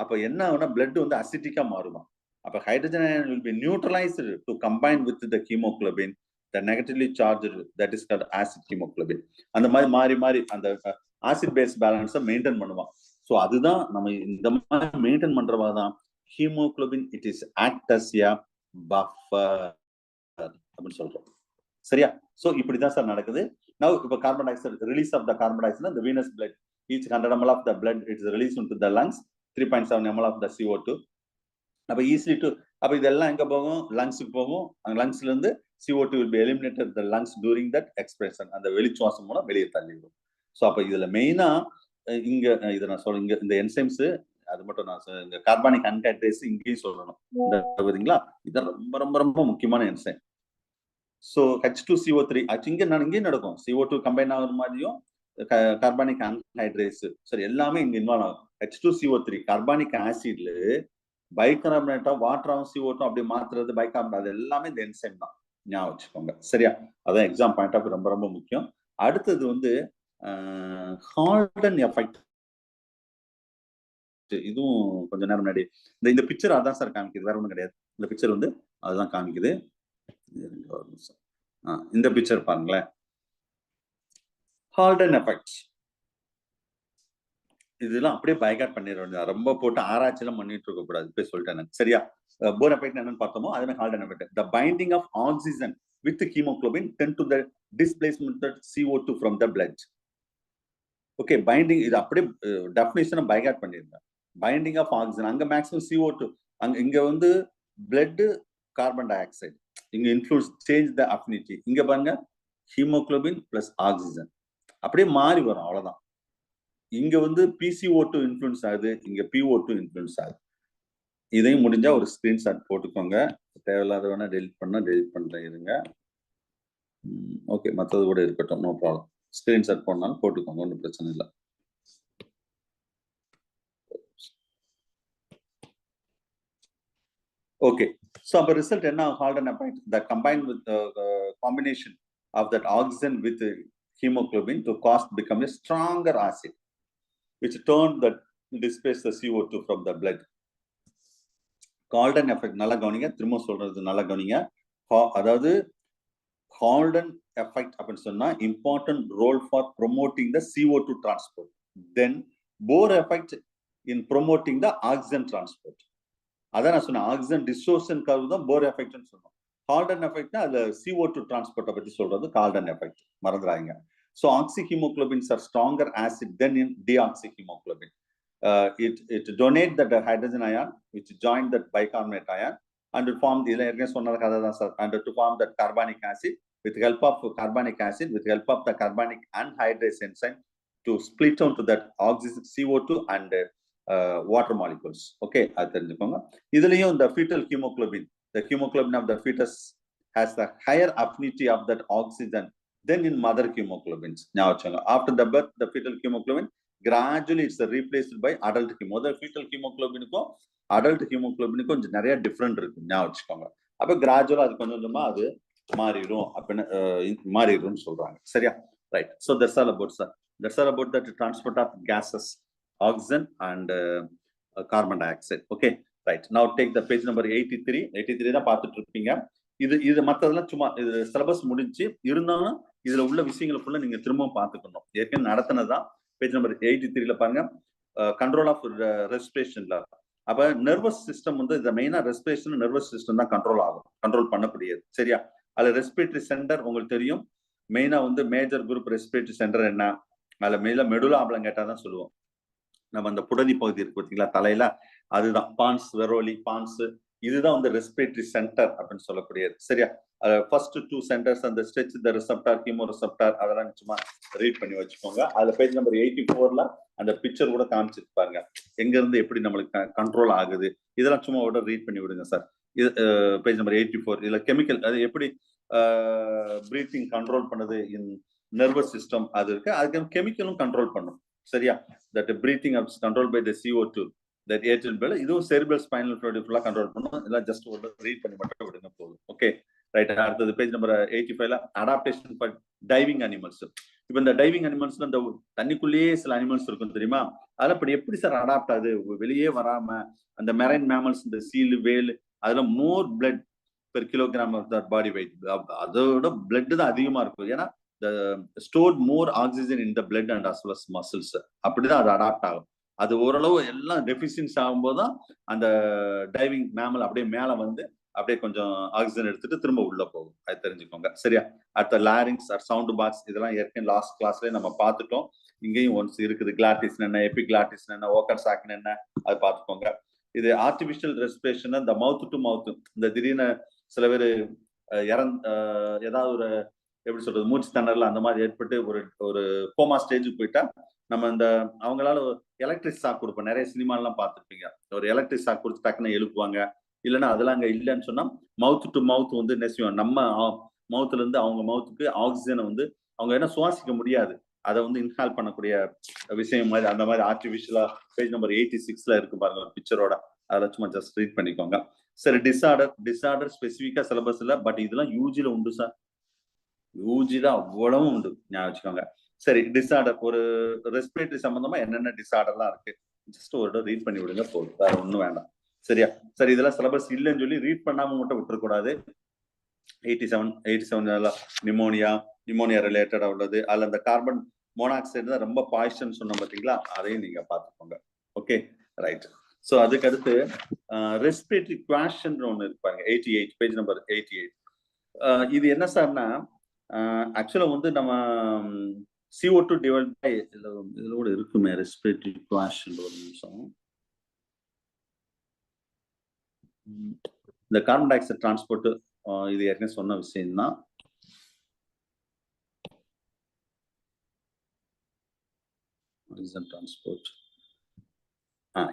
Speaker 1: அப்ப என்ன ஆகும்னா blood வந்து அசிட்டிக்கா மாறுமா. அப்ப hydrogen ion will be neutralized to combine with the hemoglobin, the negatively charged, that is called acid hemoglobin. அந்த மாதிரி மாறி மாறி அந்த ஆசிட் பேஸ் பேலன்ஸை மெயின்டைன் பண்ணுவான். ஸோ அதுதான் நம்ம இந்த மாதிரி மெயின்டைன் பண்றவா தான் haemoglobin it is act as a buffer அப்படின்னு சொல்றோம். சரியா? ஸோ இப்படிதான் சார் நடக்குது. Now இப்போ carbon dioxide release of the carbon dioxide, the venous blood, each 100 ml of the blood it is released into the lungs, 3.7 ml of the CO2. அப்ப easily to அப்ப இதெல்லாம் எங்க போகும்? லங்ஸுக்கு போகும். லங்ஸ்ல இருந்து CO2 will be eliminated the lungs during that expression. அந்த வெளிச்சுவாசம் மூலம் வெளியே தள்ளிடும். ஸோ அப்ப இதுல மெயினா இங்க இதை நான் சொல்றேன், இங்க இந்த என்சைம்ஸ் அது மட்டும் நான் இந்த கார்பானிக் அன்ஹைட்ரேஸ் இங்கேயும் சொல்லணும். பாத்தீங்களா? இது ரொம்ப ரொம்ப ரொம்ப முக்கியமான என்சைம். ஸோ H2CO3 இங்க நான் இங்கேயும் நடக்கும். CO2 கம்பைன் ஆகுற மாதிரியும் கார்பானிக் அன்ஹைட்ரேஸ் சரி எல்லாமே இங்க இன்வால்வ் ஆகும். H2CO3 கார்பானிக் ஆசிட்ல பைகார்பனேட்டா வாட்டராகவும் CO2 அப்படி மாத்துறது பைகார்பனேட் அது எல்லாமே இந்த என்சைம் தான். ஞாபகம் வச்சுக்கோங்க. சரியா? அதான் எக்ஸாம் பாயிண்ட் ஆஃப் ரொம்ப ரொம்ப முக்கியம். அடுத்தது வந்து ஹால்டன் எஃபெக்ட். இதுவும் கொஞ்ச நேரம் முன்னாடி இந்த பிக்சர் அதான் சார் காமிக்குது, வேற ஒன்றும் கிடையாது. இந்த பிக்சர் வந்து அதுதான் காமிக்குது. இந்த பிக்சர் பாருங்களேன், ஹால்டன் எஃபெக்ட். இதெல்லாம் அப்படியே பைகாட் பண்ணிட வேண்டியது, ரொம்ப போட்டு ஆராய்ச்சி எல்லாம் பண்ணிட்டு இருக்க கூடாது. போய் சொல்லிட்டேன். சரியா? போர் எஃபெக்ட் என்னன்னு பார்த்தோமோ அதே மாதிரி Haldane effect. The binding of oxygen with hemoglobin tend to the displacement of CO2 from the blood. Okay, binding இது அப்படியே டெஃபினிஷனை பைகாட் பண்ணிருந்தேன். பைண்டிங் ஆஃப் ஆக்சிஜன் அங்க மேக்ஸிமம் CO2, அங்க இங்க வந்து பிளட் கார்பன் டை ஆக்சைடு, இங்க இன்ஃப்ளூன்ஸ் சேஞ்ச் த அஃபினிட்டி. இங்க பாருங்க ஹீமோகுளோபின் பிளஸ் ஆக்சிஜன் அப்படியே மாறி வரும், அவ்வளவுதான். இங்க வந்து PCO2 இன்ஃப்ளூன்ஸ் ஆகுது, இங்க PO2 இன்ஃப்ளூன்ஸ் ஆகுது. இதையும் முடிஞ்சா ஒரு ஸ்கிரீன்ஷாட் போட்டுக்கோங்க. தேவையில்லாத வேணா டெலிட் பண்ணா டெலிட் பண்றேன் இருங்க. ஓகே, மற்றது கூட இருக்கட்டும், நோ ப்ராப்ளம். ஸ்கிரீன்ஷாட் போடனாலும் போட்டுக்கோங்க, ஒன்றும் பிரச்சனை இல்லை. ஓகே, ஸோ அப்போ ரிசல்ட் என்ன? Haldane effect that combined with the combination of that oxygen with hemoglobin to cause become a stronger acid which turned that displace the CO2 from the blood. Haldane effect நல்லா கவனிங்க, திரும்ப சொல்றது நல்லா கவனிங்க. அதாவது Haldane effect அப்படின்னு சொன்னா important role for promoting the CO2 transport, then Bohr effect in promoting the oxygen transport. அதான் நான் சொன்னேன், ஆக்சிஜன் டிஸ்சோர்ஷன் கர்வ் தான் போர் எஃபெக்ட்னு சொன்னோம். ஹால்டன் எஃபெக்ட்னா அதுல CO2 டிரான்ஸ்போர்ட்டை பத்தி சொல்றது ஹால்டன் எஃபெக்ட், மறந்துடாதீங்க. So oxyhaemoglobins are stronger acid then in deoxyhaemoglobin. it donate that hydrogen ion which join that bicarbonate ion and will form the ஏற்கனவே சொன்னது கதை தான் sir, and to form that carbonic acid with help of carbonic acid with help of the carbonic anhydrase enzyme to split onto that oxygen CO2 and water molecules. Okay, அது தெரிஞ்சுக்கோங்க. இதுலயும் the fetal hemoglobin, the hemoglobin of the fetus has the higher affinity of that oxygen than in mother hemoglobins. After the birth, the fetal hemoglobin gradually it's replaced by adult hemoglobin. fetal hemoglobin க்கும் adult hemoglobin க்கும் கொஞ்சம் நிறைய different இருக்கு, ஞாபகம் வச்சுக்கோங்க. அப்ப கிராஜுவலா அது கொஞ்சம் கொஞ்சமா அது மாறிடும் அப்படின்னு மாறிடும்னு சொல்றாங்க. சரியா? Right. So that's all about sir, that's all about that transport of gases, oxygen and carbon dioxide. Okay, right. Now take the page number 83. 83 தான் பார்த்துட்டு இருப்பீங்க. இது மற்றதெல்லாம் சும்மா இது சிலபஸ் முடிஞ்சு இருந்தாலும் இதுல உள்ள விஷயங்களை ஃபுல்லா நீங்க திரும்பவும் பார்த்துக்கணும். ஏற்கனவே நடத்தினதான். பேஜ் நம்பர் 83ல பாருங்க, கண்ட்ரோல் ஆஃப் ரெஸ்பிரேஷன்ல. அப்ப நர்வஸ் சிஸ்டம் வந்து இந்த மெயினா ரெஸ்பிரேஷன் நர்வஸ் சிஸ்டம் தான் கண்ட்ரோல் ஆகும், கண்ட்ரோல் பண்ணக்கூடியது. சரியா? அதுல ரெஸ்பிரேட்டரி சென்டர் உங்களுக்கு தெரியும். மெயினா வந்து மேஜர் குரூப் ரெஸ்பிரேட்டரி சென்டர் என்ன, அதுல மெயினா மெடுலா ஆப்லங்கேட்டா தான் சொல்லுவோம். நம்ம அந்த புடனி பகுதி இருக்கு பார்த்தீங்களா தலையில, அதுதான் பான்ஸ் வெரோலி பான்ஸ், இதுதான் வந்து ரெஸ்பிரேட்டரி சென்டர் அப்படின்னு சொல்லக்கூடியது. சரியா? ஃபர்ஸ்ட் 2 சென்டர்ஸ் அந்த ஸ்ட்ரெச் த ரிசெப்டார் ஹீமோ ரிசெப்டார் அதெல்லாம் சும்மா ரீட் பண்ணி வச்சுக்கோங்க. அதுல பேஜ் நம்பர் 84ல அந்த பிக்சர் கூட காமிச்சிருப்பாங்க, எங்க இருந்து எப்படி நம்மளுக்கு கண்ட்ரோல் ஆகுது. இதெல்லாம் சும்மா கூட ரீட் பண்ணி விடுங்க சார். இது பேஜ் நம்பர் 84. இதுல கெமிக்கல் அது எப்படி பிரீத்திங் கண்ட்ரோல் பண்ணுது இன் நர்வஸ் சிஸ்டம் அது இருக்கு, அதுக்கு கெமிக்கலும் கண்ட்ரோல் பண்ணும். சரியா? that breathing is controlled by the CO2, that atrial bell, இதுவும் cerebral spinal fluid ஃபுல்லா கண்ட்ரோல் பண்ணும். இதெல்லாம் ஜஸ்ட் ஒரு ரீட் பண்ணி மட்டும் விடுங்க போதும். ஓகே, ரைட். அடுத்தது பேஜ் நம்பர் 85ல அடாப்டேஷன் ஃபார் டைவிங் அனிமல்ஸ். இப்ப இந்த டைவிங் அனிமல்ஸ்ல இந்த தண்ணிக்குள்ளேயே சில அனிமல்ஸ் இருக்கும் தெரியுமா, அதெல்லாம் இப்படி எப்படி சார் அடாப்ட் ஆகுது வெளியே வராம? அந்த மெரைன் மேமல்ஸ், இந்த சீல், வேல், அதுல more blood per kilogram of that body weight, அதோட பிளட் தான் அதிகமா இருக்கும். ஏன்னா stored more oxygen in the blood and as well as muscles. அப்படிதான் அது அடாப்ட் ஆகும். அது ஓரளவு எல்லாம் டெஃபிஷியன்ஸ் ஆகும்போது தான் அந்த டைவிங் மேமல் அப்படியே மேல வந்து அப்படியே கொஞ்சம் ஆக்சிஜன் எடுத்துட்டு திரும்ப உள்ள போகும். அது தெரிஞ்சுக்கோங்க. சரியா? அடுத்த லாரிங்ஸ் ஆர் சவுண்ட் பாக்ஸ், இதெல்லாம் ஏற்கனவே லாஸ்ட் கிளாஸ்லயே நம்ம பார்த்துட்டோம். இங்கேயும் ஒன்ஸ் இருக்குது. கிளாட்டிஸ் என்ன, எபிகிளாட்டிஸ் என்ன, ஓக்கர் சாக்கின் என்ன, அது பார்த்துக்கோங்க. இது ஆர்டிபிஷியல் ரெஸ்பிரேஷன், இந்த மவுத் டு மவுத், இந்த திடீர்னு சில பேர் ஏதாவது ஒரு எப்படி சொல்றது, மூச்சு திணறல் அந்த மாதிரி ஏற்பட்டு ஒரு கோமா ஸ்டேஜுக்கு போயிட்டா நம்ம இந்த அவங்களால எலக்ட்ரிக் ஷாக் கொடுப்போம். நிறைய சினிமாலாம் பார்த்துருப்பீங்க. ஒரு எலக்ட்ரிக் ஷாக் கொடுத்து டக்குன்னு எழுப்புவாங்க. இல்லைன்னா அதெல்லாம் அங்க இல்லைன்னு சொன்னா மவுத் டு மவுத் வந்து நெசியும். நம்ம மவுத்துல இருந்து அவங்க மவுத்துக்கு ஆக்சிஜனை வந்து அவங்க என்ன சுவாசிக்க முடியாது, அதை வந்து இன்ஹால் பண்ணக்கூடிய விஷயம் மாதிரி அந்த மாதிரி ஆர்டிபிஷியலா பேஜ் நம்பர் 86ல இருக்கு பாருங்க ஒரு பிக்சரோட. அதில் சும்மா ஜஸ்ட் ரீட் பண்ணிக்கோங்க. சரி, டிஸார்டர் ஸ்பெசிஃபிக்கா சிலபஸ் இல்லை, பட் இதெல்லாம் யூஜில உண்டு சார். யூஜில அவ்வளவும் உண்டு, ஞாபகம் வச்சுக்கோங்க. சரி, டிஸார்டர் ஒரு ரெஸ்பிரேட்டரி சம்பந்தமா என்னென்ன டிஸார்டர்லாம் இருக்கு ஜஸ்ட் ஒரு ரீட் பண்ணி விடுங்க போதும், வேற ஒன்றும் வேண்டாம். சரியா? சரி, இதெல்லாம் சிலபஸ் இல்லைன்னு சொல்லி ரீட் பண்ணாம மட்டும் விட்டுறக்கூடாது. 87 நிமோனியா ரிலேட்டடா உள்ளது. அதுல அந்த கார்பன் மோனாக்சைடு தான் ரொம்ப பாய்சன் சொன்னோம் பார்த்தீங்களா, அதையும் நீங்க பார்த்துக்கோங்க. Okay, right. ஸோ அதுக்கு அடுத்து ரெஸ்பிரேட்டரி குவாஷன் ஒன்று இருப்பாங்க, 88 பேஜ் நம்பர் 88. இது என்ன சார்னா ஆக்சுவலா வந்து நம்ம CO2 டிவைட் பை இதுல கூட இருக்குமே ரெஸ்பிரேட்டரி குவாஷன். ஒரு நிமிஷம். இந்த கார்பன் டை ஆக்சைடு டிரான்ஸ்போர்ட், இது ஏற்கனவே சொன்ன விஷயம் தான். டிரான்ஸ்போர்ட்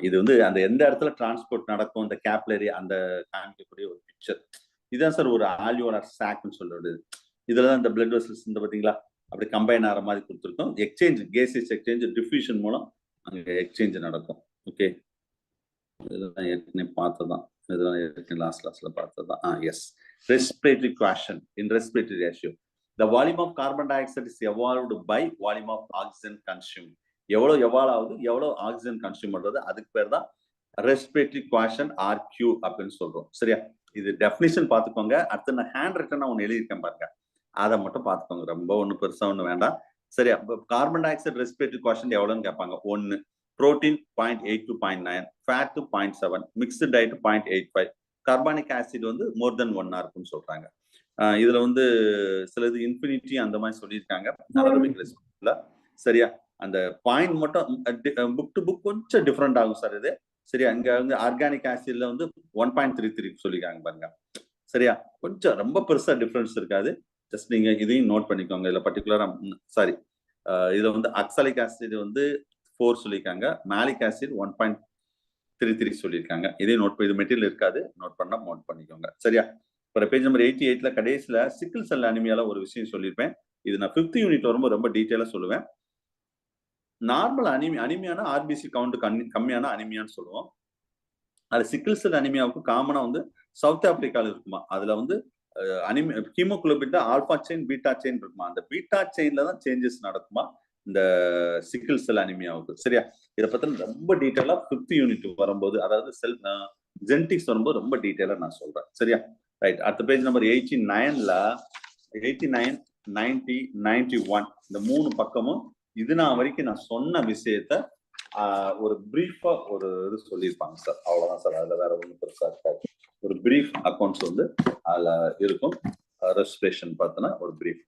Speaker 1: இது வந்து அந்த எந்த இடத்துல டிரான்ஸ்போர்ட் நடக்கும், இந்த கேப்லரி அந்த காமிக்கக்கூடிய ஒரு பிக்சர். இதுதான் சார் ஒரு ஆல்வியோலார் சாக்னு சொல்றது. இதுலதான் இந்த பிளட் வெசல்ஸ் இந்த பாத்தீங்களா அப்படி கம்பைன் ஆகிற மாதிரி கொடுத்துருக்கோம். எக்ஸ்சேஞ்ச், கேசஸ் எக்ஸ்சேஞ்ச், டிஃப்யூஷன் மூலம் அங்கே எக்ஸ்சேஞ்ச் நடக்கும். ஓகே, இதெல்லாம் ஏற்கனவே பார்த்ததான், இதெல்லாம் ஏற்கனவே லாஸ்ட் கிளாஸ்ல பார்த்ததான். Yes, respiratory quotient in respiratory ratio. The volume of carbon dioxide is evolved by volume of oxygen consumed. எவ்வளவு எவால்வ் ஆகுது, எவ்வளவு ஆக்சிஜன் கன்சியூம் பண்றது, அதுக்கு பேர் தான் ரெஸ்பிரேட்டரி குவாஷன் RQ அப்படின்னு சொல்றோம். சரியா? இது டெஃபினிஷன் பார்த்துக்கோங்க. அடுத்து நான் ஹேண்ட் ரிட்டனா ஒன்று எழுதியிருக்கேன் பாருங்க, அதை மட்டும் பார்த்துக்கோங்க. ரொம்ப ஒன்றும் பெருசா ஒன்றும் வேண்டாம். சரியா? Carbon dioxide respiratory quotient எவ்வளோன்னு கேட்பாங்க. 1 protein 0.8 to 0.9, fat 0.7, mixed diet 0.85, carbonic acid வந்து மோர் தென் 1 இருக்குன்னு சொல்றாங்க. இதுல வந்து சிலது இன்ஃபினிட்டி அந்த மாதிரி சொல்லியிருக்காங்க அனாட்டமிக் ரெஸ்பிரேட்டரியில. சரியா? அந்த பாயிண்ட் மட்டும் புக் டு புக் கொஞ்சம் டிஃப்ரெண்ட் ஆகும் சார் இது. சரியா? இங்க வந்து ஆர்கானிக் ஆசிட்ல வந்து 1.33 சொல்லியிருக்காங்க பாருங்க. சரியா? கொஞ்சம் ரொம்ப பெருசா டிஃபரன்ஸ் இருக்காது. ஜஸ்ட் நீங்க இதையும் நோட் பண்ணிக்கோங்க. இதுல பர்டிகுலரா சாரி, இதுல வந்து ஆக்சாலிக் ஆசிட் வந்து 4 சொல்லியிருக்காங்க, மேலிக் ஆசிட் 1.33 சொல்லியிருக்காங்க. இதே நோட் இது மெட்டீரியல் இருக்காது, நோட் பண்ணா நோட் பண்ணிக்கோங்க. சரியா? இப்போ பேஜ் நம்பர் 88ல கடைசியில சிக்கிள் செல் அனிமியால ஒரு விஷயம் சொல்லியிருப்பேன். இது நான் 5th யூனிட் வரும்போது ரொம்ப டீட்டெயிலா சொல்லுவேன். நார்மல் அனிமியான ஆர்பிசி கவுண்ட் கம்மியான அனிமியான்னு சொல்லுவோம். அது சிக்கிள் செல் அனிமியாவுக்கு காமனா வந்து சவுத் ஆப்பிரிக்கால இருக்குமா. அதுல வந்து haemoglobin alpha chain beta chain இருக்குமா. அந்த பீட்டா செயின்ல தான் சேஞ்சஸ் நடக்குமா இந்த சிக்கிள் செல் அனிமியாவுக்கு. சரியா? இதை பத்தி ரொம்ப டீட்டெயிலா 5th யூனிட் வரும்போது, அதாவது செல் ஜெனடிக்ஸ் வரும்போது ரொம்ப டீட்டெயிலா நான் சொல்றேன். சரியா? ரைட். அடுத்த பேஜ் நம்பர் 89ல 89, 90, 91 இந்த 3 பக்கமும் இது நான் வரைக்கும் நான் சொன்ன விஷயத்த ஒரு பிரீஃபா ஒரு இது சொல்லியிருப்பாங்க சார். அவ்வளவுதான் சார். அதுல வேற ஒன்றும் பெருசா இருக்காது. ஒரு பிரீஃப் அக்கௌண்ட்ஸ் வந்து அதுல இருக்கும். ரெஜிஸ்ட்ரேஷன் பார்த்தோன்னா ஒரு பிரீஃப்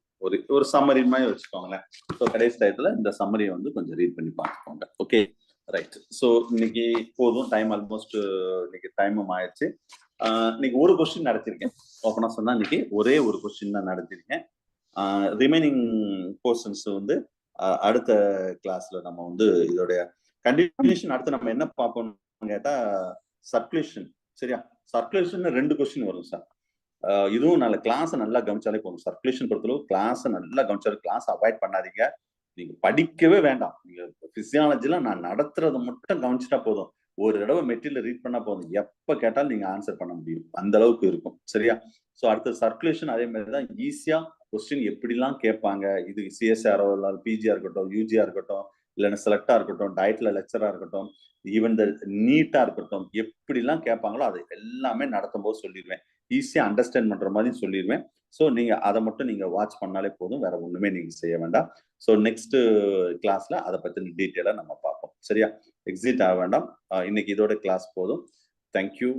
Speaker 1: ஒரு சம்மரி மாதிரி வச்சுக்கோங்களேன். ஸோ கடைசி டயத்துல இந்த சம்மரியை வந்து கொஞ்சம் ரீட் பண்ணி பார்த்துக்கோங்க. Okay, right. ஸோ இன்னைக்கு போதும், டைம் ஆல்மோஸ்ட் இன்னைக்கு டைமும் ஆயிடுச்சு. இன்னைக்கு ஒரு கொஸ்டின் நடத்திருக்கேன். ஓப்பனா சொன்னா இன்னைக்கு ஒரே ஒரு கொஸ்டின் தான் நடத்திருக்கேன். ரிமைனிங் போர்ஷன்ஸ் வந்து அடுத்த கிளாஸ்ல நம்ம வந்து இதோடைய கண்டினியூஷன் அடுத்து நம்ம என்ன பார்ப்போம்னு கேட்டா சர்க்குலேஷன். சரியா? சர்க்குலேஷன் 2 கொஸ்டின் வரும் சார். இதுவும் நல்ல கிளாஸ் நல்லா கவனிச்சாலே போதும். சர்க்குலேஷன் பொறுத்தளவு கிளாஸ் நல்லா கவனிச்சாலும், கிளாஸ் அவாய்ட் பண்ணாதீங்க. நீங்க படிக்கவே வேண்டாம். நீங்க பிசியாலஜில நான் நடத்துறதை மட்டும் கவனிச்சுட்டா போதும். ஒரு தடவை மெட்டீரியல் ரீட் பண்ணா போதும், எப்ப கேட்டாலும் நீங்க ஆன்சர் பண்ண முடியும். அந்த அளவுக்கு இருக்கும். சரியா? ஸோ அடுத்த சர்க்குலேஷன் அதே மாதிரி தான் ஈஸியா கொஸ்டின் எப்படிலாம் கேட்பாங்க, இது சிஎஸ்ஆரோ இல்லை பிஜியா இருக்கட்டும், யூஜியா இருக்கட்டும், இல்லைன்னா செலக்டா இருக்கட்டும், டயட்ல லெக்சரா இருக்கட்டும், ஈவன் இந்த நீட்டா இருக்கட்டும், எப்படிலாம் கேட்பாங்களோ அது எல்லாமே நடத்தும் போது சொல்லிடுவேன். ஈஸியா அண்டர்ஸ்டாண்ட் பண்ற மாதிரி சொல்லிடுவேன். ஸோ நீங்க அதை மட்டும் நீங்க வாட்ச் பண்ணாலே போதும், வேற ஒண்ணுமே நீங்க செய்ய வேண்டாம். ஸோ நெக்ஸ்ட் கிளாஸ்ல அதை பத்தின டீட்டெயிலா நம்ம பார்ப்போம். சரியா? எக்ஸிட் ஆக வேண்டாம். இன்னைக்கு இதோட கிளாஸ் போதும். தேங்க்யூ.